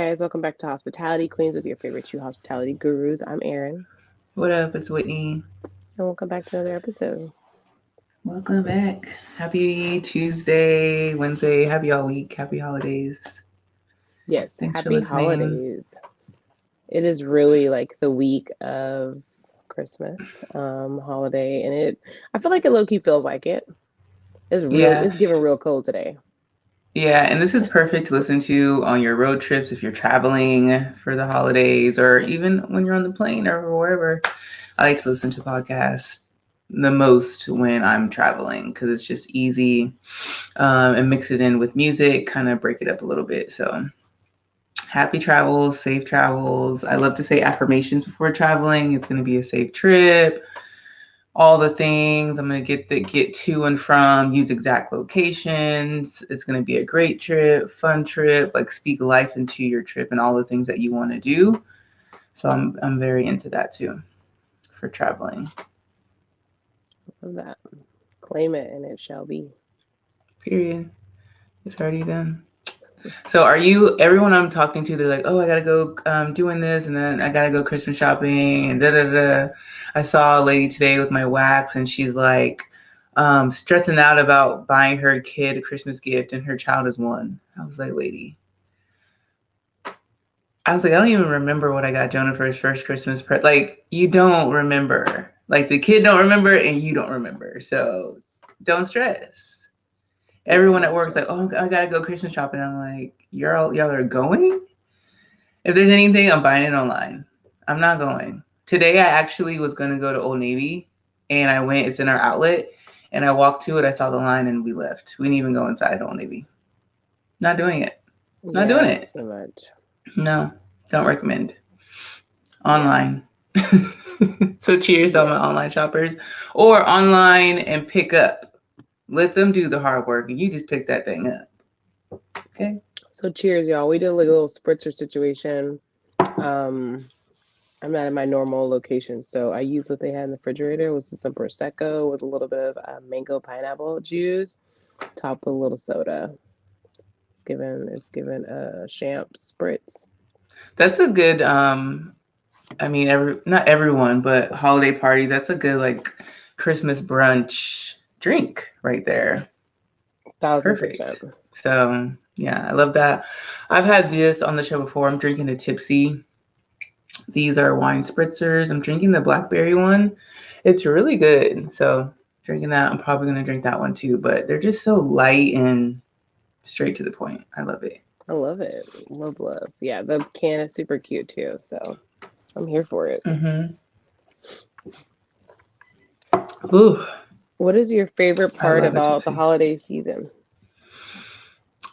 guys. Welcome back to Hospitality Queens with your favorite two hospitality gurus. I'm Erin, What up? It's Whitney. and welcome back to another episode. Welcome back. Happy Tuesday, Wednesday. Happy all week. Happy holidays. Yes, Thanks for happy listening. holidays. It is really like the week of Christmas holiday, and I feel like it low key feels like it. Yeah. It's giving real cold today. Yeah. And this is perfect to listen to on your road trips if you're traveling for the holidays or even when you're on the plane or wherever. I like to listen to podcasts the most when I'm traveling because it's just easy and mix it in with music, kind of break it up a little bit. So happy travels, safe travels. I love to say affirmations before traveling. It's going to be a safe trip. All the things I'm going to get to and from, use exact locations. It's going to be a great trip, fun trip. Like speak life into your trip and all the things that you want to do. So I'm very into that too for traveling. Love that. Claim it, and it shall be. Period. It's already done. So are you, everyone I'm talking to, they're like, oh, I gotta go doing this and then I gotta go Christmas shopping and da da da. I saw a lady today with my wax and she's like stressing out about buying her kid a Christmas gift and her child is one. I was like, lady. I was like, I don't even remember what I got Jonah for his first Christmas present. Like, you don't remember. Like the kid don't remember and you don't remember. So don't stress. Yeah, Everyone at no work's like, stress. oh, I gotta go Christmas shopping. I'm like, y'all are going? If there's anything, I'm buying it online. I'm not going. Today, I actually was going to go to Old Navy and I went, it's in our outlet, and I walked to it. I saw the line and we left. We didn't even go inside Old Navy. Not doing it. Not Yeah, doing it's it. too much. No, don't recommend. Yeah, Online. So cheers to all yeah. my online shoppers. Or online and pick up. Let them do the hard work and you just pick that thing up. Okay? So cheers, y'all. We did like a little spritzer situation. Um, I'm not in my normal location, so I used what they had in the refrigerator. It was some prosecco with a little bit of mango pineapple juice, topped with a little soda. It's given a champ spritz. That's a good I mean, not everyone, but holiday parties. That's a good like Christmas brunch drink right there. 1000%. Perfect. So yeah, I love that. I've had this on the show before. I'm drinking the Tipsy. These are wine spritzers. I'm drinking the blackberry one. It's really good. So drinking that. I'm probably gonna drink that one too. But they're just so light and straight to the point. I love it. I love it. Love, love. Yeah, the can is super cute too, so I'm here for it. Mm-hmm. Ooh, What is your favorite I part love a about the tipsy. holiday season?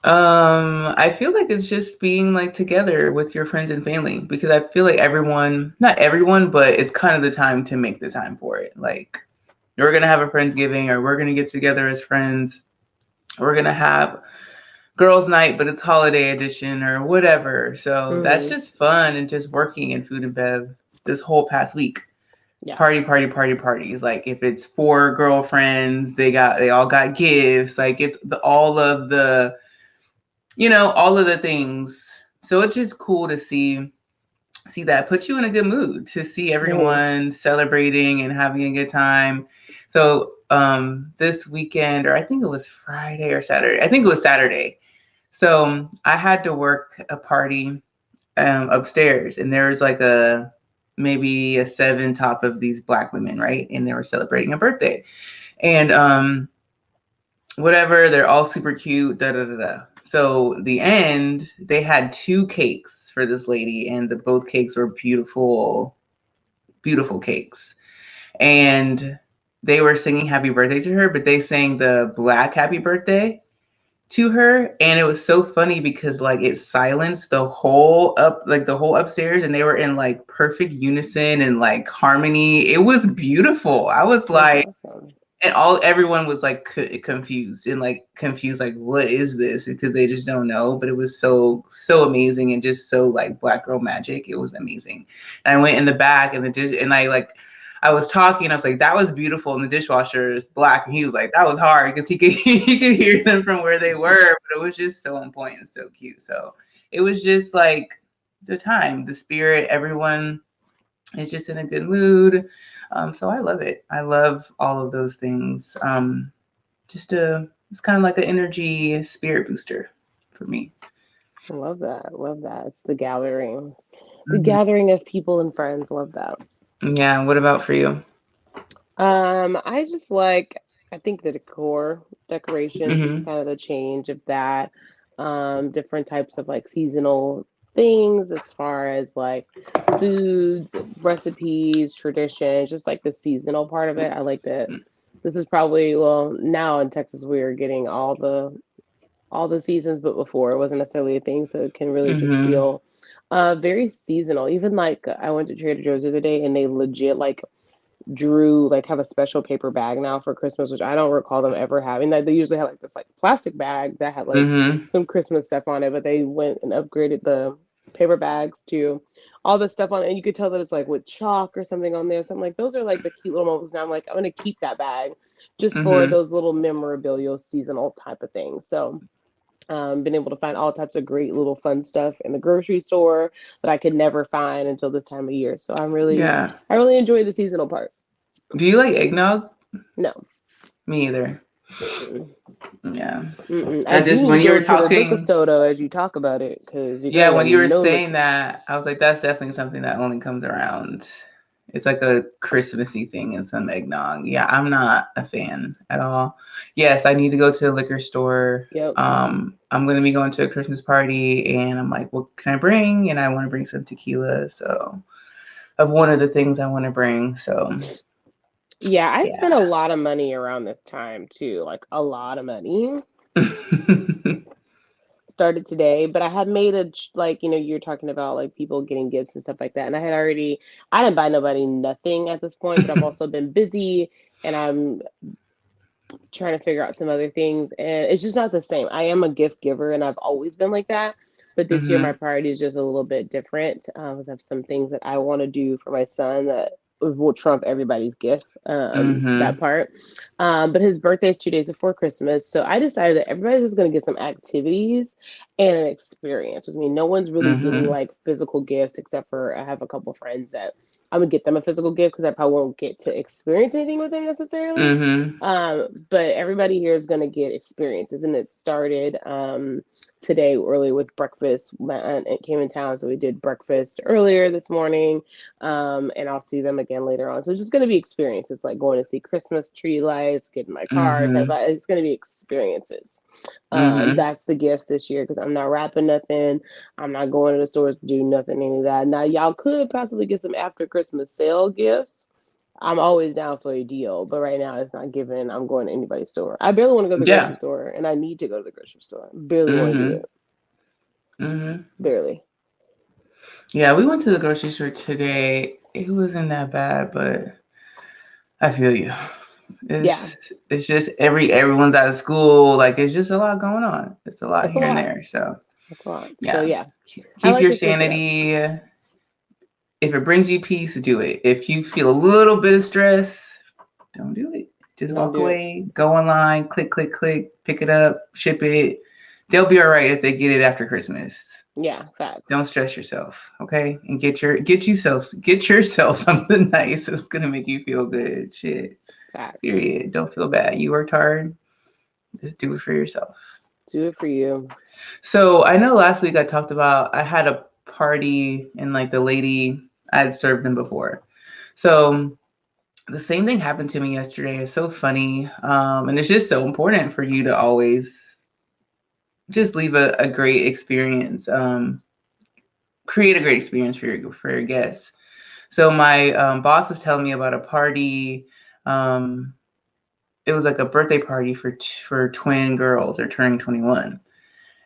I feel like it's just being like together with your friends and family because I feel like everyone, not everyone, but it's kind of the time to make the time for it. Like we're gonna have a Friendsgiving or we're gonna get together as friends. We're gonna have girls' night, but it's holiday edition or whatever. So that's Hmm. just fun and just working in food and bev this whole past week. Yeah. Parties. Like if it's four girlfriends, they all got gifts. Like it's all of the all of the things. So it's just cool to see that put you in a good mood to see Right. everyone celebrating and having a good time. So this weekend, or I think it was Friday or Saturday. I think it was Saturday. So I had to work a party upstairs, and there was like a maybe a seven top of these black women, right? And they were celebrating a birthday. And whatever. They're all super cute. Da da da da. So the end, they had two cakes for this lady, and both cakes were beautiful, beautiful cakes. And they were singing happy birthday to her, but they sang the black happy birthday to her, and it was so funny because like it silenced the whole upstairs, and they were in like perfect unison and like harmony. It was beautiful. I was That's like, awesome. and everyone was like confused like what is this because they just don't know, but it was so amazing and just so like black girl magic. It was amazing. And I went in the back and the dish and I was talking, I was like, that was beautiful, and the dishwasher is black, and he was like, that was hard because he could hear them from where they were, but it was just so on point and so cute. So it was just like the time, the spirit, everyone is just in a good mood. So I love it. I love all of those things. It's kind of like an energy spirit booster for me. Love that. Love that. It's the gathering. The Hmm. gathering of people and friends. Love that. Yeah. What about for you? I just like, I think the decor, decorations, just Hmm. kind of the change of that. Different types of like seasonal things as far as like foods, recipes, traditions, just like the seasonal part of it. I like that. This is probably, well, now in Texas we are getting all the seasons, but before it wasn't necessarily a thing, so it can really just Hmm. feel very seasonal. Even like I went to Trader Joe's the other day and they legit like drew like have a special paper bag now for Christmas, which I don't recall them ever having. That they usually have like this like plastic bag that had like Hmm. some Christmas stuff on it, but they went and upgraded the paper bags to all the stuff on it, and you could tell that it's like with chalk or something on there. So I'm like, those are like the cute little moments. Now I'm like, I'm gonna keep that bag just for Hmm. those little memorabilia seasonal type of things. So been able to find all types of great little fun stuff in the grocery store that I could never find until this time of year. So Yeah. I really enjoy the seasonal part. Do you like eggnog? No. Me either. Mm-mm. Yeah. Mm-mm. I I do just need to when you were go to the liquor talking, store though, as you talk about it, because your girl yeah, ain't when got you were no saying liquor. that, I was like, that's definitely something that only comes around. It's like a Christmassy thing and some eggnog. Yeah, I'm not a fan at all. Yes, I need to go to a liquor store. Yep. I'm gonna be going to a Christmas party, and I'm like, what can I bring? And I want to bring some tequila. So, of one of the things I want to bring. So, Yeah, I spent yeah. a lot of money around this time too, like a lot of money. Started today, but I had made like you're talking about like people getting gifts and stuff like that, and I didn't buy nobody nothing at this point, but I've also been busy and I'm trying to figure out some other things, and it's just not the same. I am a gift giver, and I've always been like that. But this year, my Hmm. priority is just a little bit different because I have some things that I want to do for my son that will trump everybody's gift. That Hmm. part. But his birthday is 2 days before Christmas, so I decided that everybody's just going to get some activities and an experience. I mean, no one's really getting Hmm. like physical gifts except for I have a couple friends that I would get them a physical gift because I probably won't get to experience anything with them necessarily. Hmm. But everybody here is going to get experiences, and it started today early with breakfast. My aunt came in town, so we did breakfast earlier this morning, and I'll see them again later on. So it's just going to be experiences, like going to see Christmas tree lights, getting my car type. Hmm. It's going to be experiences. Hmm. That's the gifts this year because I'm not wrapping nothing. I'm not going to the stores to do nothing, any of that. Now, y'all could possibly get some after Christmas sale gifts. I'm always down for a deal, but right now it's not given. I'm going to anybody's store. I barely want to go to the grocery Yeah. store, and I need to go to the grocery store. Barely want to do Hmm. it. Hmm. Barely. Yeah, we went to the grocery store today. It wasn't that bad, but I feel you. Yeah, It's just everyone's out of school. Like it's just a lot going on. It's a lot it's a here and lot. there. So It's a lot. So yeah, yeah, I keep like your to switch it up. sanity. If it brings you peace, do it. If you feel a little bit of stress, don't do it. Just Don't walk do it. away. Go online. Click, click, click. Pick it up. Ship it. They'll be all right if they get it after Christmas. Yeah, Don't facts. stress yourself, okay? And get yourself something nice that's gonna make you feel good. Shit. Facts. Period. Don't feel bad. You worked hard. Just do it for yourself. Do it for you. So I know last week I talked about I had a party and like the lady I had served them before. So the same thing happened to me yesterday. It's so funny. And it's just so important for you to always just leave a great experience. Create a great experience for your guests. So my boss was telling me about a party. Um, it was like a birthday party for twin girls. They're turning 21,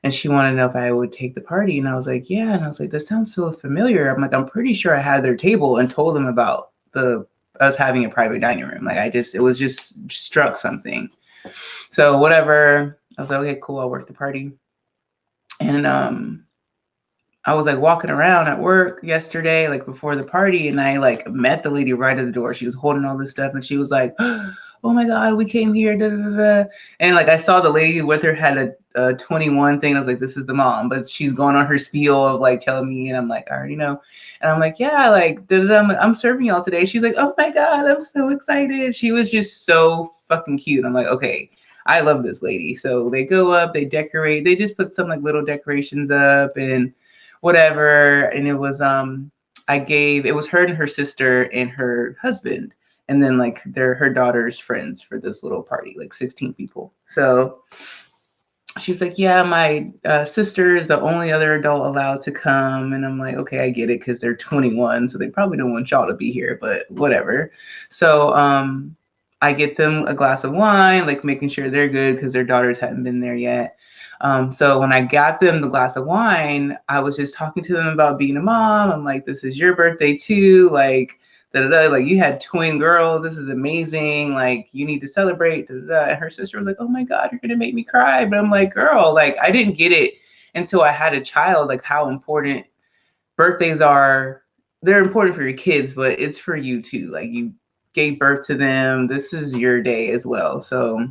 and she wanted to know if I would take the party. And I was like, yeah. And I was like, that sounds so familiar. I'm like, I'm pretty sure I had their table and told them about the us having a private dining room. Like it was just struck something. So whatever. I was like, okay, cool. I'll work the party. And I was like walking around at work yesterday, like before the party, and I like met the lady right at the door. She was holding all this stuff, and she was like, oh my God, we came here. Da, da, da, da. And like I saw the lady with her had a 21 thing. I was like, this is the mom, but she's going on her spiel of like telling me, and I'm like, I already know. And I'm like, yeah, like da, da, da, I'm serving y'all today. She's like, oh my God, I'm so excited. She was just so fucking cute. I'm like, okay, I love this lady. So they go up, they decorate, they just put some like little decorations up and whatever. And it was it was her and her sister and her husband, and then like they're her daughter's friends for this little party, like 16 people. So she was like, yeah, my sister is the only other adult allowed to come. And I'm like, okay, I get it, because they're 21, so they probably don't want y'all to be here, but whatever. So I get them a glass of wine, like making sure they're good because their daughters hadn't been there yet. So when I got them the glass of wine, I was just talking to them about being a mom. I'm like, this is your birthday too. Like, da, da, da, like you had twin girls. This is amazing. Like, you need to celebrate. Da, da, da. And her sister was like, oh my God, you're going to make me cry. But I'm like, girl, like I didn't get it until I had a child, like how important birthdays are. They're important for your kids, but it's for you too. Like, you gave birth to them. This is your day as well. So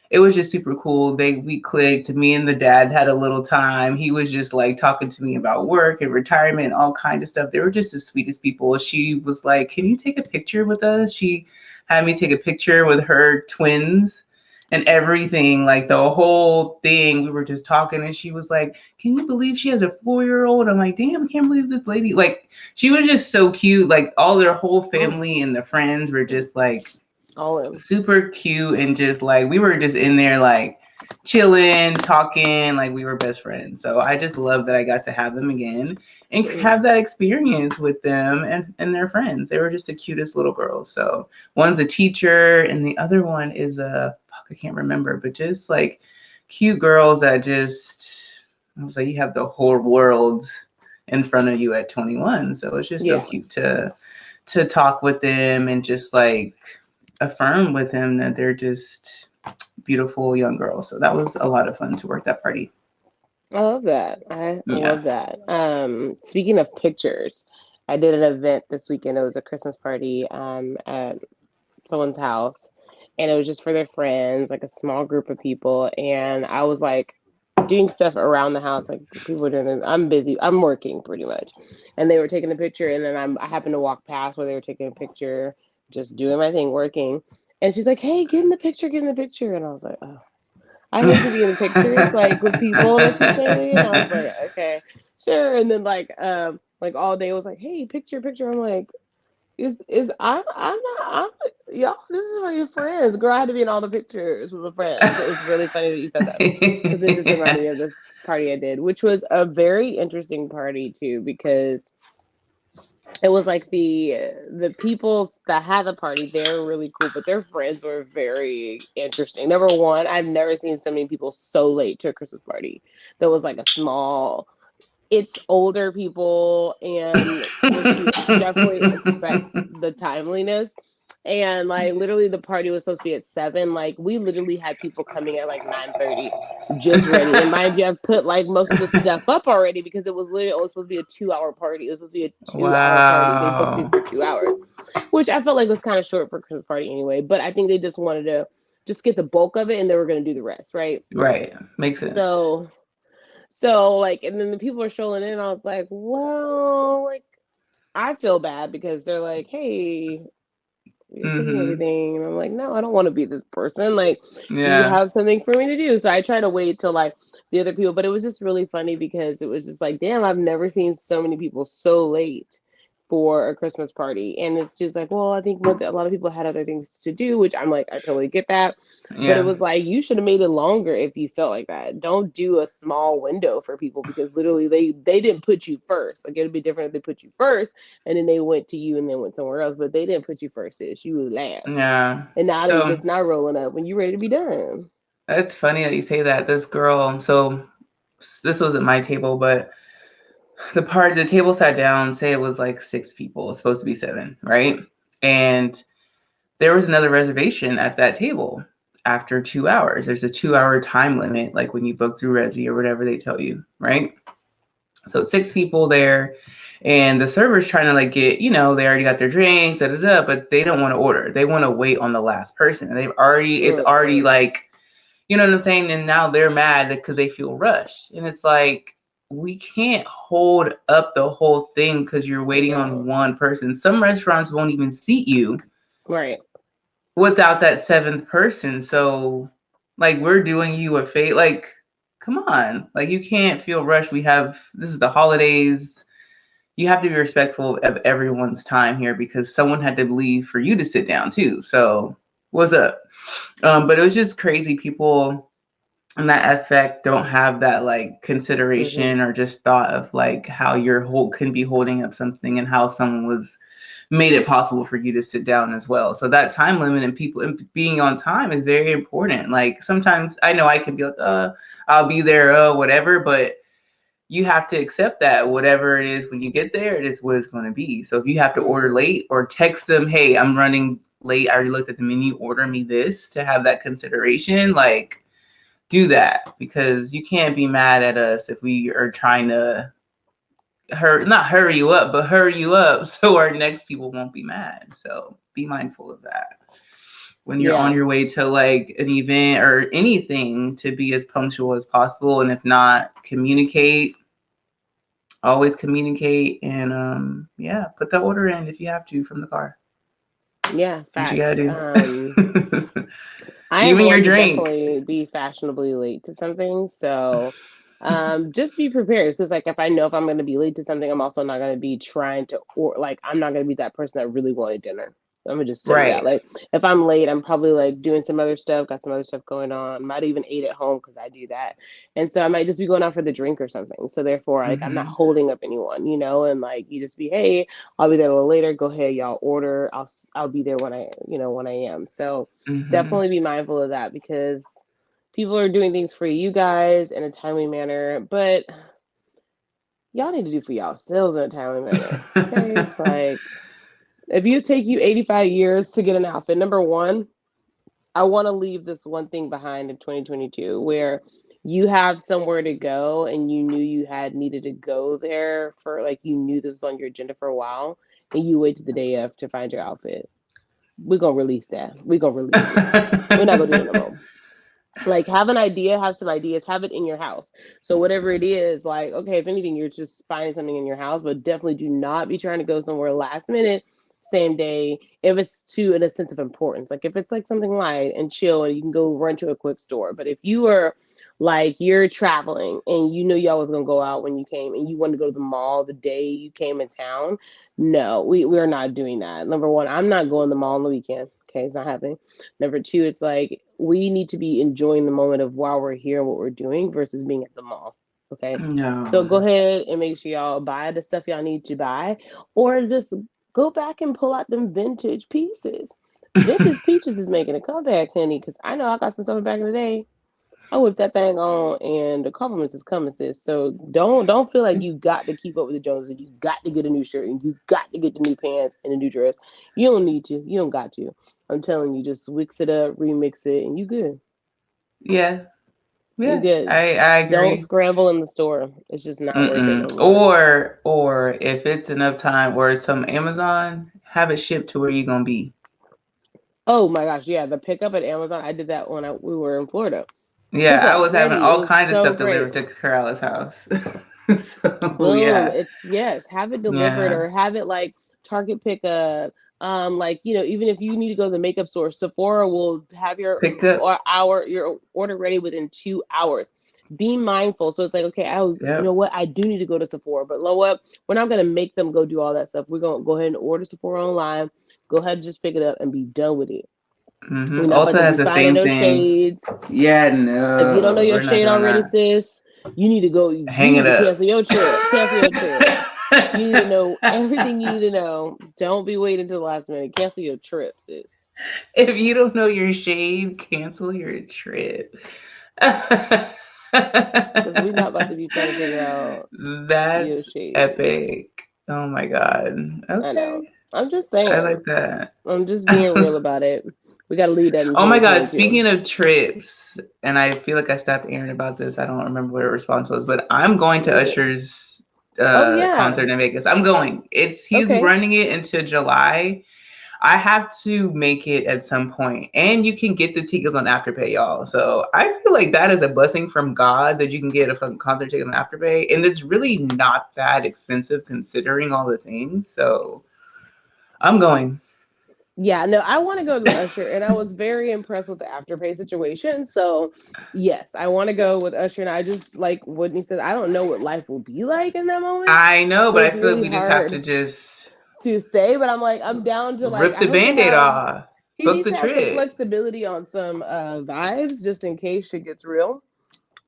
it was just super cool. We clicked. Me and the dad had a little time. He was just like talking to me about work and retirement, all kinds of stuff. They were just the sweetest people. She was like, "Can you take a picture with us?" She had me take a picture with her twins and everything, like the whole thing. We were just talking, and she was like, "Can you believe she has a 4-year-old?" I'm like, "Damn, I can't believe this lady." Like, she was just so cute. Like, all their whole family and the friends were just like All in. super cute, and just like we were just in there like chilling, talking, like we were best friends. So I just love that I got to have them again and have that experience with them and their friends. They were just the cutest little girls. So one's a teacher and the other one is I can't remember, but just like cute girls that just, I was like, you have the whole world in front of you at 21. So it's just so Yeah. cute to talk with them and just like affirm with him that they're just beautiful young girls. So that was a lot of fun to work that party. I love that. I Yeah. love that. Speaking of pictures, I did an event this weekend. It was a Christmas party at someone's house, and it was just for their friends, like a small group of people. And I was like doing stuff around the house, like people were doing. I'm busy. I'm working pretty much, and they were taking a picture. And then I happened to walk past where they were taking a picture, just doing my thing, working. And she's like, "Hey, get in the picture, get in the picture." And I was like, "Oh." I hate to be in the pictures like with people necessarily. And I was like, okay, sure. And then like all day it was like, hey, picture, picture. I'm like, I'm not y'all, this is for your friends. Girl, I had to be in all the pictures with my friends. So it was really funny that you said that. Because it just reminded me of this party I did, which was a very interesting party too, because it was like the people that had the party, they were really cool, but their friends were very interesting. Number one, I've never seen so many people so late to a Christmas party. There was like a small, it's older people, and which you definitely expect the timeliness. And like literally the party was supposed to be at 7. Like we literally had people coming at like 9:30 just ready. And mind you, I've put like most of the stuff up already because it was supposed to be a 2 hour party. It was supposed to be a 2 hour party. They booked me Wow. for 2 hours, which I felt like was kind of short for a Christmas party anyway. But I think they just wanted to just get the bulk of it, and they were gonna do the rest, right? Right. Makes sense. So like, and then the people are strolling in. I was like, well, like, I feel bad because they're like, hey, you're taking Mm-hmm. everything. And I'm like, no, I don't want to be this person. Like, you Yeah. have something for me to do. So I try to wait till like the other people, but it was just really funny because it was just like, damn, I've never seen so many people so late for a Christmas party. And it's just like, well, I think a lot of people had other things to do, which I'm like, I totally get that. But it Yeah. was like, you should have made it longer if you felt like that. Don't do a small window for people because literally they didn't put you first. Like, it'd be different if they put you first and then they went to you and then went somewhere else, but they didn't put you first, sis. You were last. Yeah. And now they So just not rolling up when you're ready to be done. it's funny that you say that. This girl, so this wasn't my table, but the table sat down, say it was like 6 people, it's supposed to be 7, right? And there was another reservation at that table after 2 hours. There's a 2 hour time limit, like when you book through Resi or whatever they tell you, right? So 6 people there. And the server's trying to like get, they already got their drinks, da, da, da, but they don't want to order. They want to wait on the last person. And it's already like, you know what I'm saying? And now they're mad because they feel rushed. And it's like, we can't hold up the whole thing because you're waiting on one person. Some restaurants won't even seat you Right. without that seventh person. So, like, we're doing you a favor. Like, come on. Like, you can't feel rushed. This is the holidays. You have to be respectful of everyone's time here because someone had to leave for you to sit down too. So, what's up? But it was just crazy. People in that aspect don't have that like consideration or just thought of like how your whole can be holding up something and how someone was made it possible for you to sit down as well. So that time limit and people and being on time is very important. Like sometimes I know I can be like, I'll be there, whatever, but you have to accept that whatever it is when you get there, it is what it's going to be. So if you have to order late or text them, hey, I'm running late, I already looked at the menu, order me this, to have that consideration, like do that, because you can't be mad at us if we are trying to not hurry you up, but hurry you up so our next people won't be mad. So be mindful of that when you're on your way to like an event or anything, to be as punctual as possible. And if not, always communicate, and put the order in if you have to from the car. Yeah, facts. What you gotta do. I am Even your one to drink. definitely be fashionably late to something. So just be prepared, because like if I know if I'm going to be late to something, I'm also not going to be trying to, or like I'm not going to be that person that really wanted dinner. I'm gonna just tell you that. Like if I'm late, I'm probably like doing some other stuff, got some other stuff going on. Might even eat at home because I do that, and so I might just be going out for the drink or something. So therefore, like I'm not holding up anyone, and like you just be, hey, I'll be there a little later. Go ahead, y'all order. I'll be there when I am. So definitely be mindful of that, because people are doing things for you guys in a timely manner, but y'all need to do for yourselves in a timely manner. Okay, like if you take you 85 years to get an outfit, number one, I want to leave this one thing behind in 2022 where you have somewhere to go and you knew you had needed to go there for, like, you knew this was on your agenda for a while, and you wait to the day of to find your outfit. We're going to release that. We're going to release it. We're not going to do it no more. Like, have an idea, have some ideas, have it in your house. So whatever it is, like, okay, if anything, you're just finding something in your house, but definitely do not be trying to go somewhere last minute, same day, if it's too in a sense of importance. Like if it's like something light and chill and you can go run to a quick store. But if you are like you're traveling and you know y'all was gonna go out when you came and you wanted to go to the mall the day you came in town, no, we're not doing that. Number one, I'm not going to the mall on the weekend. Okay, it's not happening. Number two, it's like we need to be enjoying the moment of while we're here and what we're doing versus being at the mall. Okay. No. So go ahead and make sure y'all buy the stuff y'all need to buy, or just go back and pull out them vintage pieces. Vintage Peaches is making a comeback, honey, because I know I got some stuff back in the day. I whipped that thing on, and the compliments is coming, sis. So don't feel like you got to keep up with the Joneses. You got to get a new shirt, and you got to get the new pants and a new dress. You don't need to. You don't got to. I'm telling you, just mix it up, remix it, and you good. Yeah. You Yeah. good. I Don't agree. scramble in the store. It's just not worth it no Mm-mm. more. Or if it's enough time or some Amazon, have it shipped to where you're gonna be. Oh my gosh, yeah, the pickup at Amazon. I did that when we were in Florida. Yeah, I Pickup was having ready. It all was kinds of so stuff great. delivered to Corrales' house. So Boom. yeah. It's yes, have it delivered Yeah. or have it like Target pickup. Like, even if you need to go to the makeup store, Sephora will have Picked up. your order ready within 2 hours. Be mindful. So it's like, okay, you know Yep. what? I do need to go to Sephora, but you know what? We're not gonna make them go do all that stuff. We're gonna go ahead and order Sephora online. Go ahead and just pick it up and be done with it. We're not about Ulta to has be the finding same no thing. shades. Yeah, If you don't know no, your we're not shade doing already, that. sis, you need to go. You Hang need it to up. cancel your trip. Cancel your trip. You need to know everything you need to know. Don't be waiting until the last minute. Cancel your trip, sis. If you don't know your shade, cancel your trip. Because we're not about to be trying to figure out your That's shade. epic. Oh my god. I know. Okay. I'm just I saying. like that. I'm just being real about it. We got to lead that in Oh my god, 2022. speaking of trips, and I feel like I stopped Erin about this. I don't remember what her response was, but I'm going to What is it? Usher's Oh yeah. concert in Vegas. I'm going. He's Okay. running it into July. I have to make it at some point, and you can get the tickets on Afterpay, y'all. So I feel like that is a blessing from God that you can get a fucking concert ticket on Afterpay, and it's really not that expensive considering all the things. So I'm going. Yeah, no, I want to go to the Usher, and I was very impressed with the Afterpay situation. So, yes, I want to go with Usher, and I just like Whitney said, I don't know what life will be like in that moment, I know, so but I it's feel like really we just have to hard just to say. But I'm like, I'm down to like, rip I the hope they band-aid have. off, He book needs the to have some trip. flexibility on some vibes just in case shit gets real.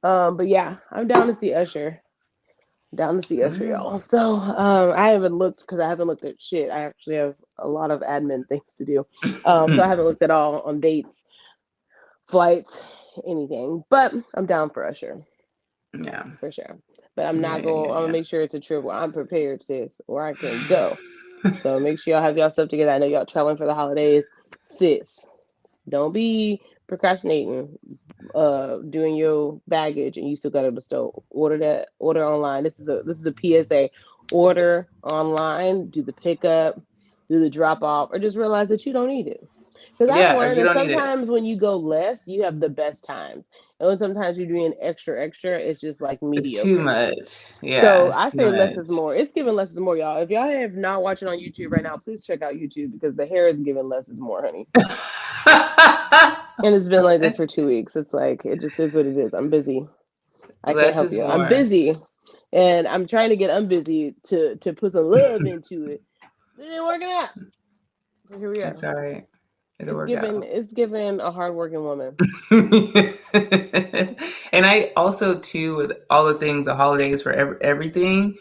But yeah, I'm down to see Usher. Down to see Usher, Mm. y'all. So I haven't looked because I haven't looked at shit. I actually have a lot of admin things to do. So I haven't looked at all on dates, flights, anything. But I'm down for Usher Yeah. for sure. But I'm Yeah, not yeah, going. I'm gonna yeah, make sure it's a trip where I'm prepared, sis, where I can go. yeah. So make sure y'all have y'all stuff together. I know y'all traveling for the holidays, sis. Don't be procrastinating, doing your baggage, and you still got to bestow. Order online. This is a PSA. Order online, do the pickup, do the drop off, or just realize that you don't need it. Because I've Yeah, or learned you that don't need it. sometimes when you go less, you have the best times, and when sometimes you're doing extra, it's just like It's too mediocre. much. Yeah, So it's I too say less is much. more. It's giving less is more, y'all. If y'all have not watching on YouTube right now, please check out YouTube because the hair is giving less is more, honey. And it's been like this for 2 weeks. It's like it just is what it is. I'm busy. I can't Less help is you. I'm more. busy, and I'm trying to get unbusy to put some love into it. But it ain't working out. So here we It's are. all right. It'll It's work given. out. It's given a hardworking woman. And I also too with all the things, the holidays for everything.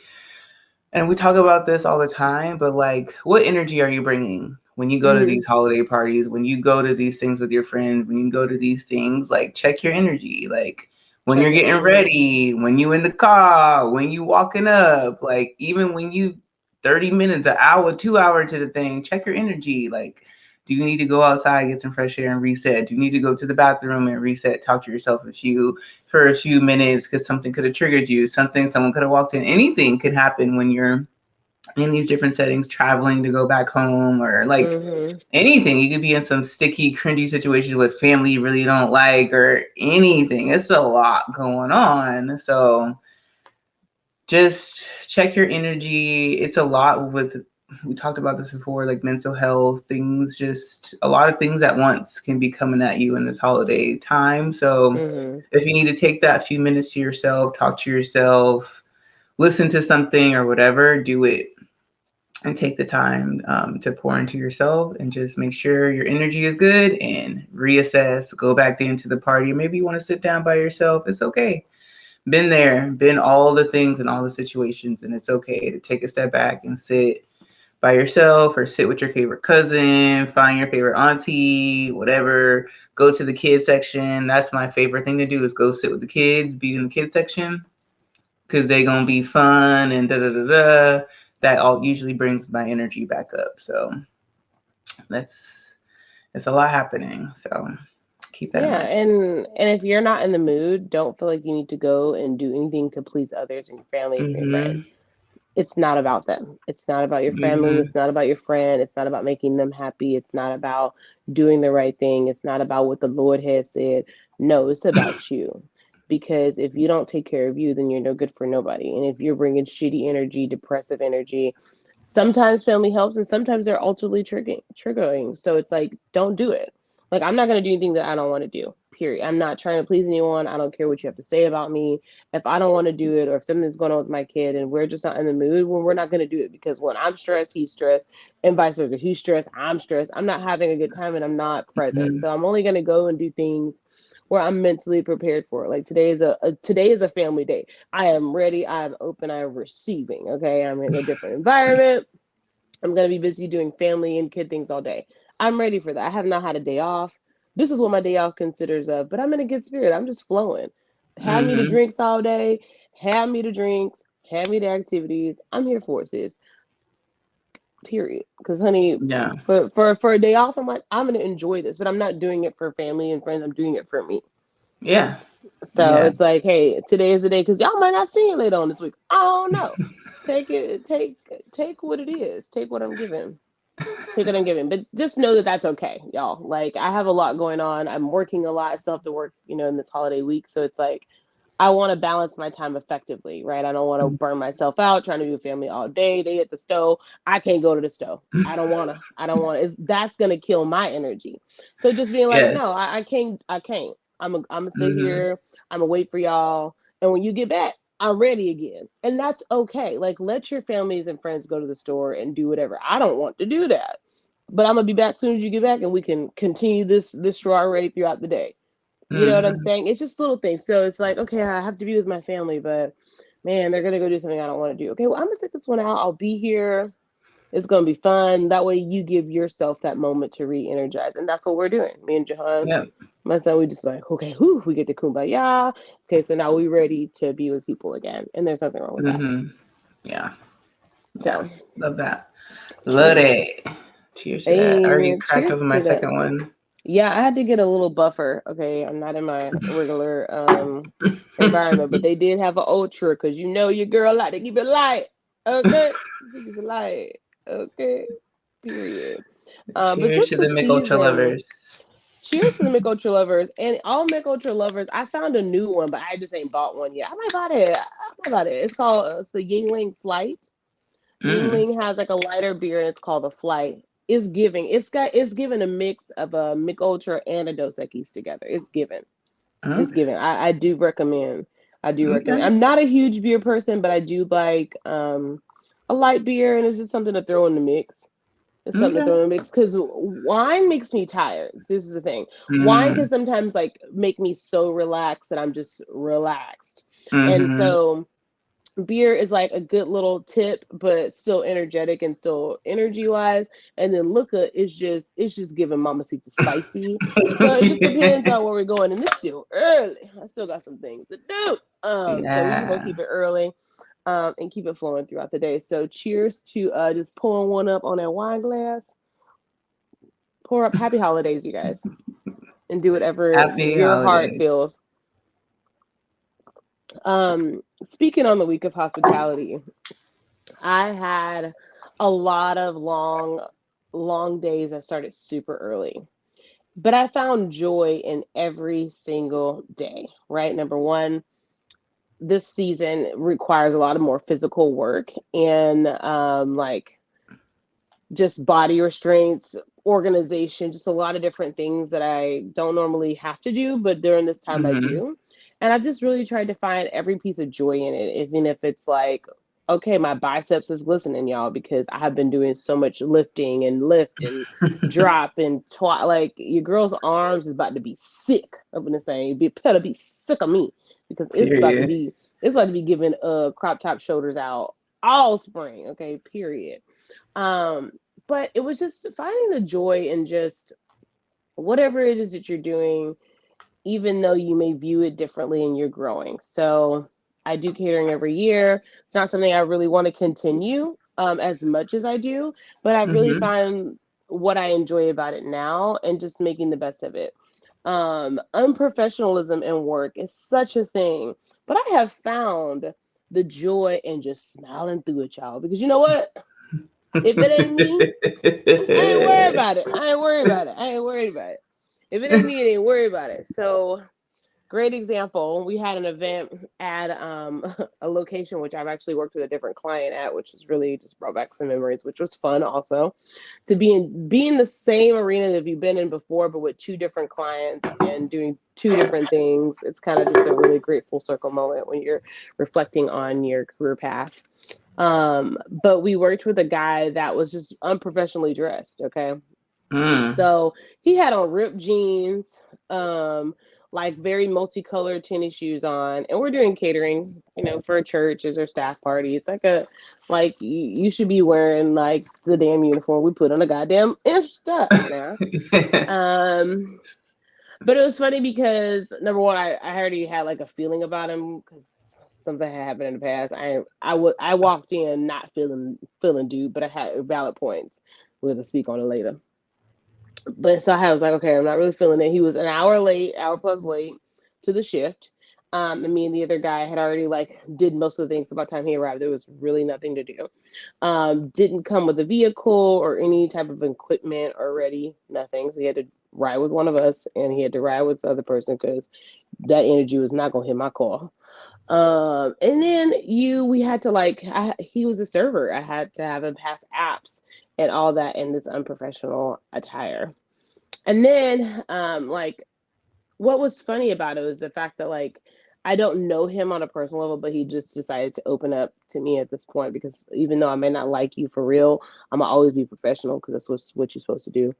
And we talk about this all the time, but like, what energy are you bringing when you go to Mm-hmm. these holiday parties? When you go to these things with your friends? When you go to these things, like, check your energy. Like, when Check you're your getting energy. ready, when you in the car, when you walking up, like, even when you 30 minutes, an hour, 2 hour to the thing, check your energy. Like, do you need to go outside, get some fresh air and reset? Do you need to go to the bathroom and reset? Talk to yourself for a few minutes because something could have triggered you. Someone could have walked in. Anything could happen when you're in these different settings, traveling to go back home, or like Mm-hmm. anything. You could be in some sticky, cringy situations with family you really don't like, or anything. It's a lot going on. So just check your energy. It's a lot with, we talked about this before, like mental health things, just a lot of things at once can be coming at you in this holiday time. So Mm-hmm. if you need to take that few minutes to yourself, talk to yourself, listen to something or whatever, do it, and take the time to pour into yourself and just make sure your energy is good and reassess, go back into the party. Maybe you want to sit down by yourself. It's okay. Been there, been all the things and all the situations, and it's okay to take a step back and sit by yourself or sit with your favorite cousin, find your favorite auntie, whatever. Go to the kids section. That's my favorite thing to do, is go sit with the kids, be in the kids section, because they're gonna be fun and da da da da. That all usually brings my energy back up. So that's it's a lot happening. So keep that in Yeah, mind. and if you're not in the mood, don't feel like you need to go and do anything to please others and your family and your Mhm. friends. It's not about them. It's not about your family. Mhm. It's not about your friend. It's not about making them happy. It's not about doing the right thing. It's not about what the Lord has said. No, it's about you. Because if you don't take care of you, then you're no good for nobody. And if you're bringing shitty energy, depressive energy, sometimes family helps and sometimes they're ultimately triggering. So it's like, don't do it. Like, I'm not going to do anything that I don't want to do, period. I'm not trying to please anyone. I don't care what you have to say about me. If I don't want to do it, or if something's going on with my kid and we're just not in the mood, well, we're not going to do it, because when I'm stressed, he's stressed, and vice versa. He's stressed, I'm stressed. I'm not having a good time and I'm not present. Mhm. So I'm only going to go and do things where I'm mentally prepared for it. Like today is a family day. I am ready. I'm open. I'm receiving. Okay, I'm in a different environment. I'm going to be busy doing family and kid things all day. I'm ready for that. I have not had a day off. This is what my day off considers of, but I'm in a good spirit. I'm just flowing. Have me to Mhm. drinks all day. Have me to drinks. Have me to activities. I'm here for it, sis. Period. Because, honey, Yeah. for a day off, I'm like, I'm gonna enjoy this, but I'm not doing it for family and friends. I'm doing it for me. Yeah. So Yeah. it's like, hey, today is the day, because y'all might not see it later on this week. I don't know. take it, take what it is. Take what I'm giving. Take what I'm giving. But just know that that's okay, y'all. Like I have a lot going on. I'm working a lot. I still have to work, in this holiday week. So it's like I want to balance my time effectively, right? I don't want to burn myself out trying to be with family all day. They hit the stove. I can't go to the stove. I don't want to. I don't want to. That's going to kill my energy. So just being like, Yes. no, I can't. I can't. I'm going to stay Mm-hmm. here. I'm going to wait for y'all. And when you get back, I'm ready again. And that's okay. Like, let your families and friends go to the store and do whatever. I don't want to do that. But I'm going to be back as soon as you get back and we can continue this strawberry throughout the day. You know what I'm Mm-hmm. saying? It's just little things. So it's like, okay, I have to be with my family, but man, they're gonna go do something I don't want to do. Okay, well, I'm gonna sit this one out. I'll be here. It's gonna be fun. That way, you give yourself that moment to re-energize, and that's what we're doing. Me and Jahan, Yep. my son, we just like, okay, whew, we get to kumbaya. Okay, so now we're ready to be with people again, and there's nothing wrong with that. Mm-hmm. Yeah. Yeah. So, Love that. Love cheers. it. Cheers to that. I already Hey, cracked cheers open my to that. second one. Yeah, I had to get a little buffer. Okay, I'm not in my regular environment, but they did have an ultra because your girl like to keep it light. Okay, she keeps it light. Okay, period. But Cheers just to the the Mick Ultra season. lovers. Cheers to the Mick Ultra lovers and all Mick Ultra lovers. I found a new one, but I just ain't bought one yet. I might buy it. I might buy it. It's called it's the Yingling Flight. Mm. Yingling has like a lighter beer and it's called the Flight. It's given a mix of a Mick Ultra and a Dos Equis together. It's given. It's Okay. given. I do recommend. I do recommend. Okay. I'm not a huge beer person, but I do like a light beer, and it's just something to throw in the mix. It's something to Okay. throw in the mix because wine makes me tired. So this is the thing. Wine can Mm. sometimes like make me so relaxed that I'm just relaxed, and Mm-hmm. so beer is like a good little tip, but still energetic and still energy wise. And then Luca is just giving Mamacita spicy. So it just depends on where we're going. And it's still early. I still got some things to do. So we're just gonna Yeah. keep it early, and keep it flowing throughout the day. So cheers to just pouring one up on that wine glass. Pour up happy holidays, you guys, and do whatever Happy your heart holidays. feels. Speaking on the week of hospitality, I had a lot of long days that started super early. But I found joy in every single day, right? Number one, this season requires a lot of more physical work and like just body restraints, organization, just a lot of different things that I don't normally have to do, but during this time I Mm-hmm. do. And I've just really tried to find every piece of joy in it, even if it's like, okay, my biceps is glistening, y'all, because I have been doing so much lifting and lift and drop and like your girl's arms is about to be sick up in this thing. Be better be sick of me because Period. it's about to be giving crop top shoulders out all spring. Okay, period. Um, but it was just finding the joy in just whatever it is that you're doing, even though you may view it differently and you're growing. So I do catering every year. It's not something I really want to continue as much as I do, but I really Mm-hmm. find what I enjoy about it now and just making the best of it. Unprofessionalism in work is such a thing, but I have found the joy in just smiling through it, y'all, because you know what? If it ain't me, I ain't worried about it. I ain't worried about it. I ain't worried about it. If it ain't me, it ain't worried about it. So great example. We had an event at a location which I've actually worked with a different client at, which was really just brought back some memories, which was fun also to be in the same arena that you've been in before, but with two different clients and doing two different things. It's kind of just a really great full circle moment when you're reflecting on your career path. But we worked with a guy that was just unprofessionally dressed. Okay, Mm. so he had on ripped jeans, um, like very multicolored tennis shoes on, and we're doing catering, for churches or staff party. It's like like you should be wearing like the damn uniform we put on a goddamn stuff now. Um, but it was funny because number one, I already had like a feeling about him because something had happened in the past. I walked in not feeling dude, but I had valid points. We're gonna speak on it later. But so I was like, okay, I'm not really feeling it. He was an hour late, hour plus late to the shift. And me and the other guy had already like did most of the things. So by the time he arrived, there was really nothing to do. Didn't come with a vehicle or any type of equipment already, nothing. So he had to ride with one of us, and he had to ride with the other person because that energy was not gonna hit my car. And then we had to like, he was a server. I had to have him pass apps and all that in this unprofessional attire. And then, like, what was funny about it was the fact that like I don't know him on a personal level, but he just decided to open up to me at this point because even though I may not like you for real, I'm gonna always be professional because that's what you're supposed to do.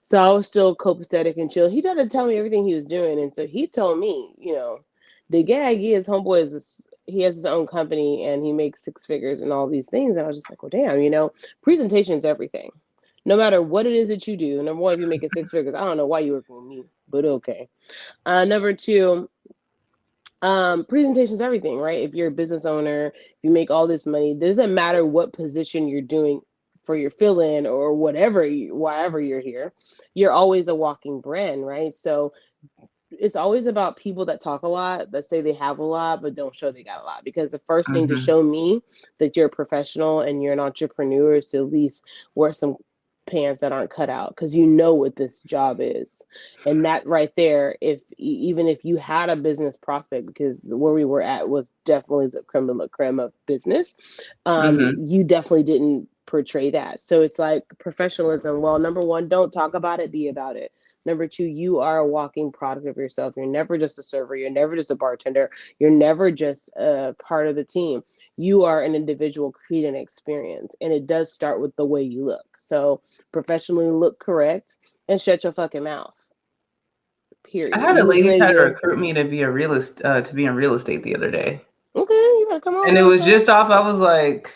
So I was still copacetic and chill. He tried to tell me everything he was doing, and so he told me, the gag is homeboy is he has his own company and he makes six figures and all these things. And I was just like, well, damn, presentation is everything. No matter what it is that you do, number one, if you make it six figures, I don't know why you work with me, but okay. Number two, presentation is everything, right? If you're a business owner, if you make all this money, it doesn't matter what position you're doing for your fill-in or whatever, wherever you're here, you're always a walking brand, right? So it's always about people that talk a lot, that say they have a lot, but don't show they got a lot. Because the first thing to Mm-hmm. show me that you're a professional and you're an entrepreneur is to at least wear some pants that aren't cut out because you know what this job is. And that right there, if even if you had a business prospect, because where we were at was definitely the creme de la creme of business, Mm-hmm. you definitely didn't portray that. So it's like professionalism. Well, number one, don't talk about it, be about it. Number two, you are a walking product of yourself. You're never just a server. You're never just a bartender. You're never just a part of the team. You are an individual creating an experience. And it does start with the way you look. So professionally look correct and shut your fucking mouth. I Period. had You a was lady ready try to to, recruit me to be a to be in real estate the other day. okay, you better come on And it now, was sir. just off. I was like,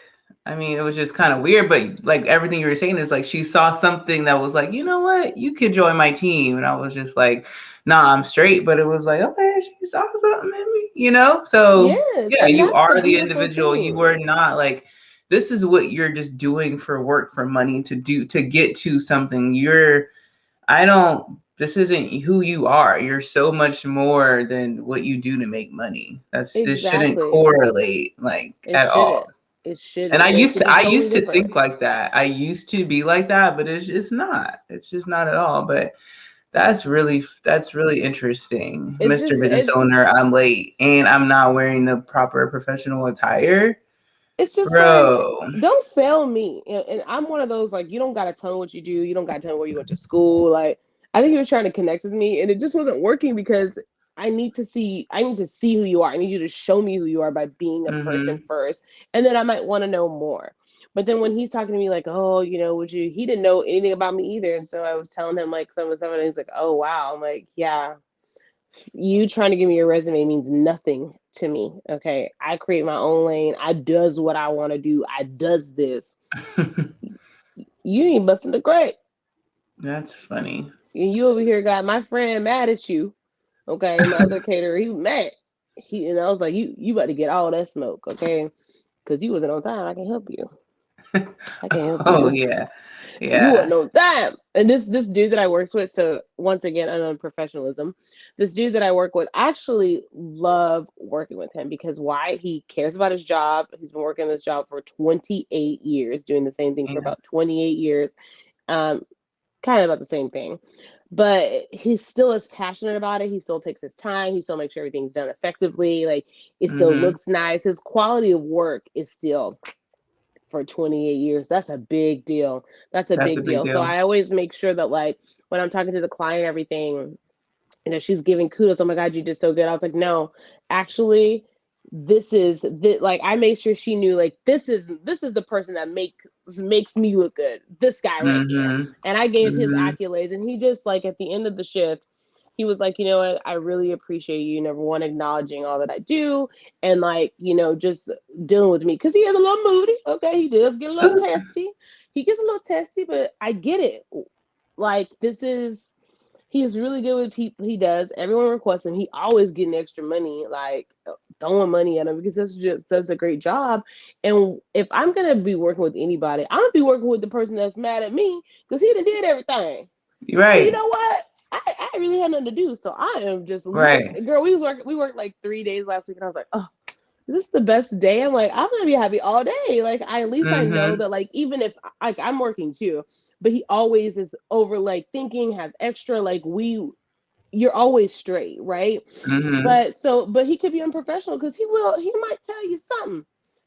I mean, it was just kind of weird, but like everything you were saying is like she saw something that was like, you know what, you could join my team. And I was just like, nah, I'm straight. But it was like, okay, she saw something in me. So Yes. yeah, And you that's the are the beautiful individual. You were thing. not like, this is what you're just doing for work, for money, to get to something. I don't, this isn't who you are. You're so much more than what you do to make money. That's just shouldn't Exactly. correlate like It at all. shouldn't. It And shouldn't. It should be I totally used to different. think like that. I used to be like that, but it's not. It's just not at all. But that's really interesting, It's Mr. just Business it's Owner. I'm late and I'm not wearing the proper professional attire, it's just like, bro. don't sell me. And I'm one of those like, you don't gotta tell me what you do. You don't gotta tell me where you went to school. Like, I think he was trying to connect with me, and it just wasn't working because I need to see who you are. I need you to show me who you are by being a person Mhm. first, and then I might want to know more. But then when he's talking to me like, oh, would you? He didn't know anything about me either, and so I was telling him like some of the stuff, and he's like, oh wow. I'm like, yeah, you trying to give me your resume means nothing to me. Okay, I create my own lane. I does what I want to do. I does this. You ain't busting the great. That's funny. And you over here got my friend mad at you. Okay, my other caterer, he was mad. And I was like, you about to get all that smoke, okay? Because you wasn't on time. I can help you. I can help Oh you. yeah. You Yeah. want no time. And this dude that I works with, so once again, I know professionalism. This dude that I work with, I actually love working with him because why? He cares about his job. He's been working this job for 28 years, doing the same thing for Yeah. about 28 years. Um, Kind of about the same thing. But he still is passionate about it. He still takes his time. He still makes sure everything's done effectively. Like it still Mhm. looks nice. His quality of work is still for 28 years. That's a big deal. That's a That's a big big deal. So deal. I always make sure that like when I'm talking to the client, everything, she's giving kudos. Oh my God, you did so good. I was like, no, actually, this is like I made sure she knew like this is the person that makes me look good. This guy right here. Mhm. And I gave his Mhm. accolades, and he just like at the end of the shift, he was like, you know what, I really appreciate you, number one, acknowledging all that I do, and like, just dealing with me because he is a little moody. Okay, he does get a little testy. He gets a little testy, but I get it. Like this is he's really good with people. He does. Everyone requests him. He always getting extra money, like throwing money at him because that's just does a great job. And if I'm gonna be working with anybody, I'm gonna be working with the person that's mad at me because he done did everything. So you Right. know what? I really had nothing to do, so I am just Right. girl. We worked like 3 days last week, and I was like, oh, is this the best day? I'm like, I'm gonna be happy all day. Like, at least I know Mm-hmm. that, like, even if like I'm working too, but he always is over like thinking, has extra, like, you're always straight, right? Mm-hmm. But he could be unprofessional because he might tell you something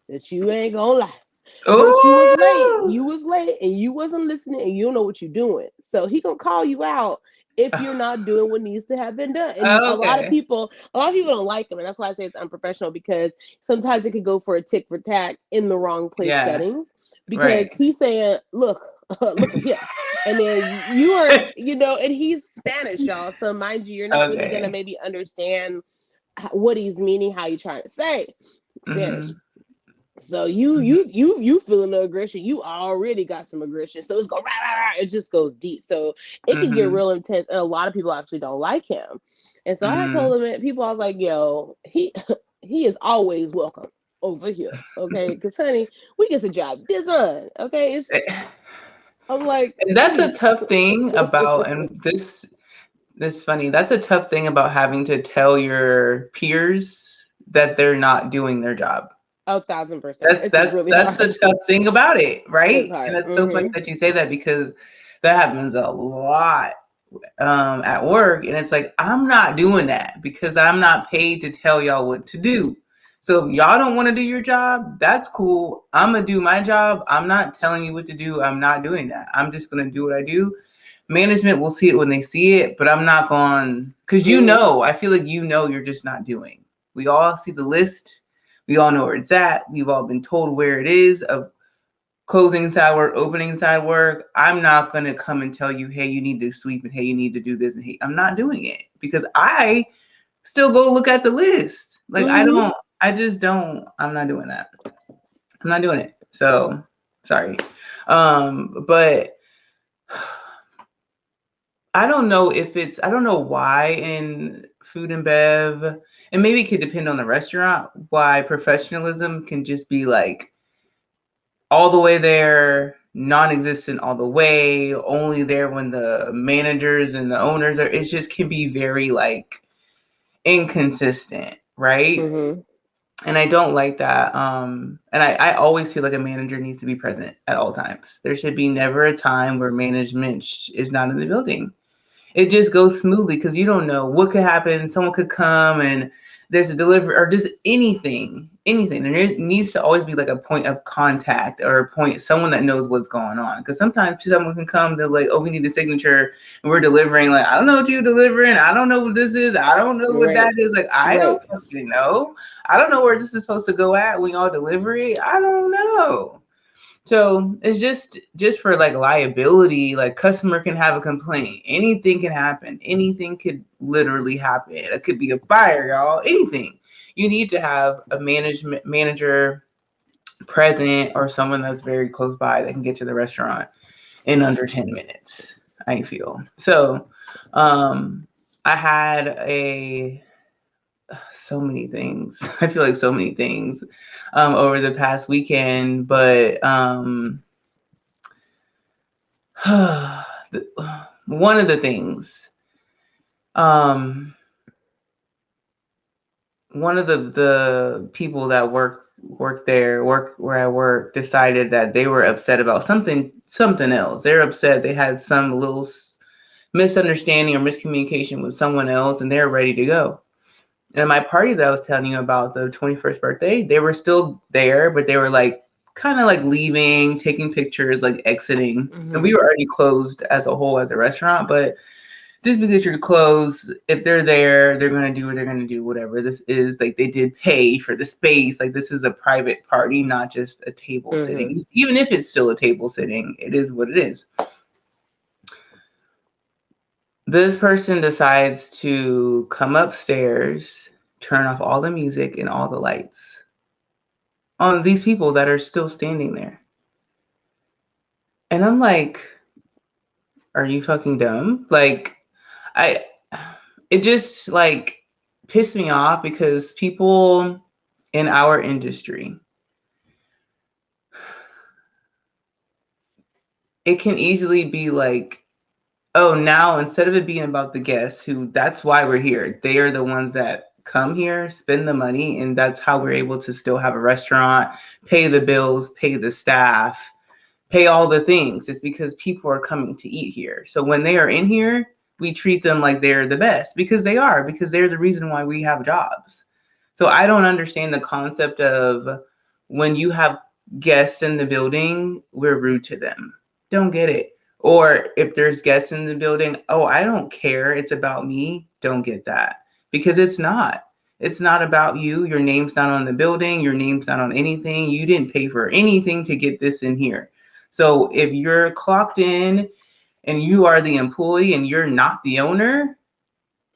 that you ain't gonna like. But Ooh. you was late, and you wasn't listening, and you don't know what you're doing. So he gonna call you out if you're not doing what needs to have been done. And Okay. a lot of people don't like him, and that's why I say it's unprofessional, because sometimes it could go for a tick for tack in the wrong place Yeah. settings. Because Right. he's saying, "Look, look at here," and then you are, and he's Spanish, y'all. So mind you, you're not really gonna Okay. maybe understand what he's meaning, how you trying to say Spanish. Mm-hmm. So you feeling the aggression, you already got some aggression, so it's going rah, rah, rah, it just goes deep, so it can get Mm-hmm. real intense, and a lot of people actually don't like him. And so I had Mm-hmm. told him, people, I was like, yo, he is always welcome over here, okay? Because honey, we get the job done, okay? I'm like, And that's a please. tough thing about, and this funny. That's a tough thing about having to tell your peers that they're not doing their job. 1,000%, That's it's that's really that's the hard. tough thing about it, It's right? And hard. it's so funny that you say that because that happens a lot at work, and it's like I'm not doing that because I'm not paid to tell y'all what to do. So if y'all don't want to do your job, that's cool. I'm gonna do my job. I'm not telling you what to do. I'm not doing that. I'm just gonna do what I do. Management will see it when they see it, but I'm not going because Mm-hmm. I feel like you're just not doing. We all see the list. We all know where it's at. We've all been told where it is of closing side work, opening side work. I'm not gonna come and tell you, hey, you need to sleep, and hey, you need to do this, and hey, I'm not doing it because I still go look at the list. Like Mm-hmm. I just don't. I'm not doing that. I'm not doing it. So sorry. But I don't know why in food and bev, and maybe it could depend on the restaurant, why professionalism can just be like all the way there, non-existent all the way, only there when the managers and the owners are. It just can be very like inconsistent, right? Mm-hmm. And I don't like that. And I always feel like a manager needs to be present at all times. There should be never a time where management is not in the building. It just goes smoothly because you don't know what could happen. Someone could come and there's a delivery or just anything. There needs to always be like a point of contact or a point, someone that knows what's going on. Because sometimes someone can come, they're like, oh, we need a signature and we're delivering. Like, I don't know what you're delivering. I don't know what this is. I don't know what that Right. is. Like, I Right. don't fucking know. I don't know where this is supposed to go at when y'all deliver it. I don't know. So it's just for like liability, like customer can have a complaint. Anything can happen. Anything could literally happen. It could be a fire, y'all. Anything. You need to have a management manager present or someone that's very close by that can get to the restaurant in under 10 minutes, I feel. So I had so many things. I feel like so many things over the past weekend, but one of the things, um, one of the people that work where I work, decided that they were upset about something else. They're upset. They had some little misunderstanding or miscommunication with someone else, and they're ready to go. And my party that I was telling you about, the 21st birthday, they were still there, but they were like kind of like leaving, taking pictures, like exiting. And Mm-hmm. we were already closed as a whole as a restaurant, but just because you're closed, if they're there, they're gonna do what they're gonna do, whatever this is. Like they did pay for the space. Like this is a private party, not just a table Mm-hmm. sitting. Even if it's still a table sitting, it is what it is. This person decides to come upstairs, turn off all the music and all the lights on these people that are still standing there. And I'm like, are you fucking dumb? Like, I, it just like pissed me off because people in our industry, it can easily be like Oh, now instead of it being about the guests, who that's why we're here. They are the ones that come here, spend the money, and that's how we're able to still have a restaurant, pay the bills, pay the staff, pay all the things. It's because people are coming to eat here. So when they are in here, we treat them like they're the best because they are, because they're the reason why we have jobs. So I don't understand the concept of when you have guests in the building, we're rude to them. Don't get it. Or if there's guests in the building, oh, I don't care. It's about me. Don't get that. Because it's not. It's not about you. Your name's not on the building. Your name's not on anything. You didn't pay for anything to get this in here. So if you're clocked in and you are the employee and you're not the owner,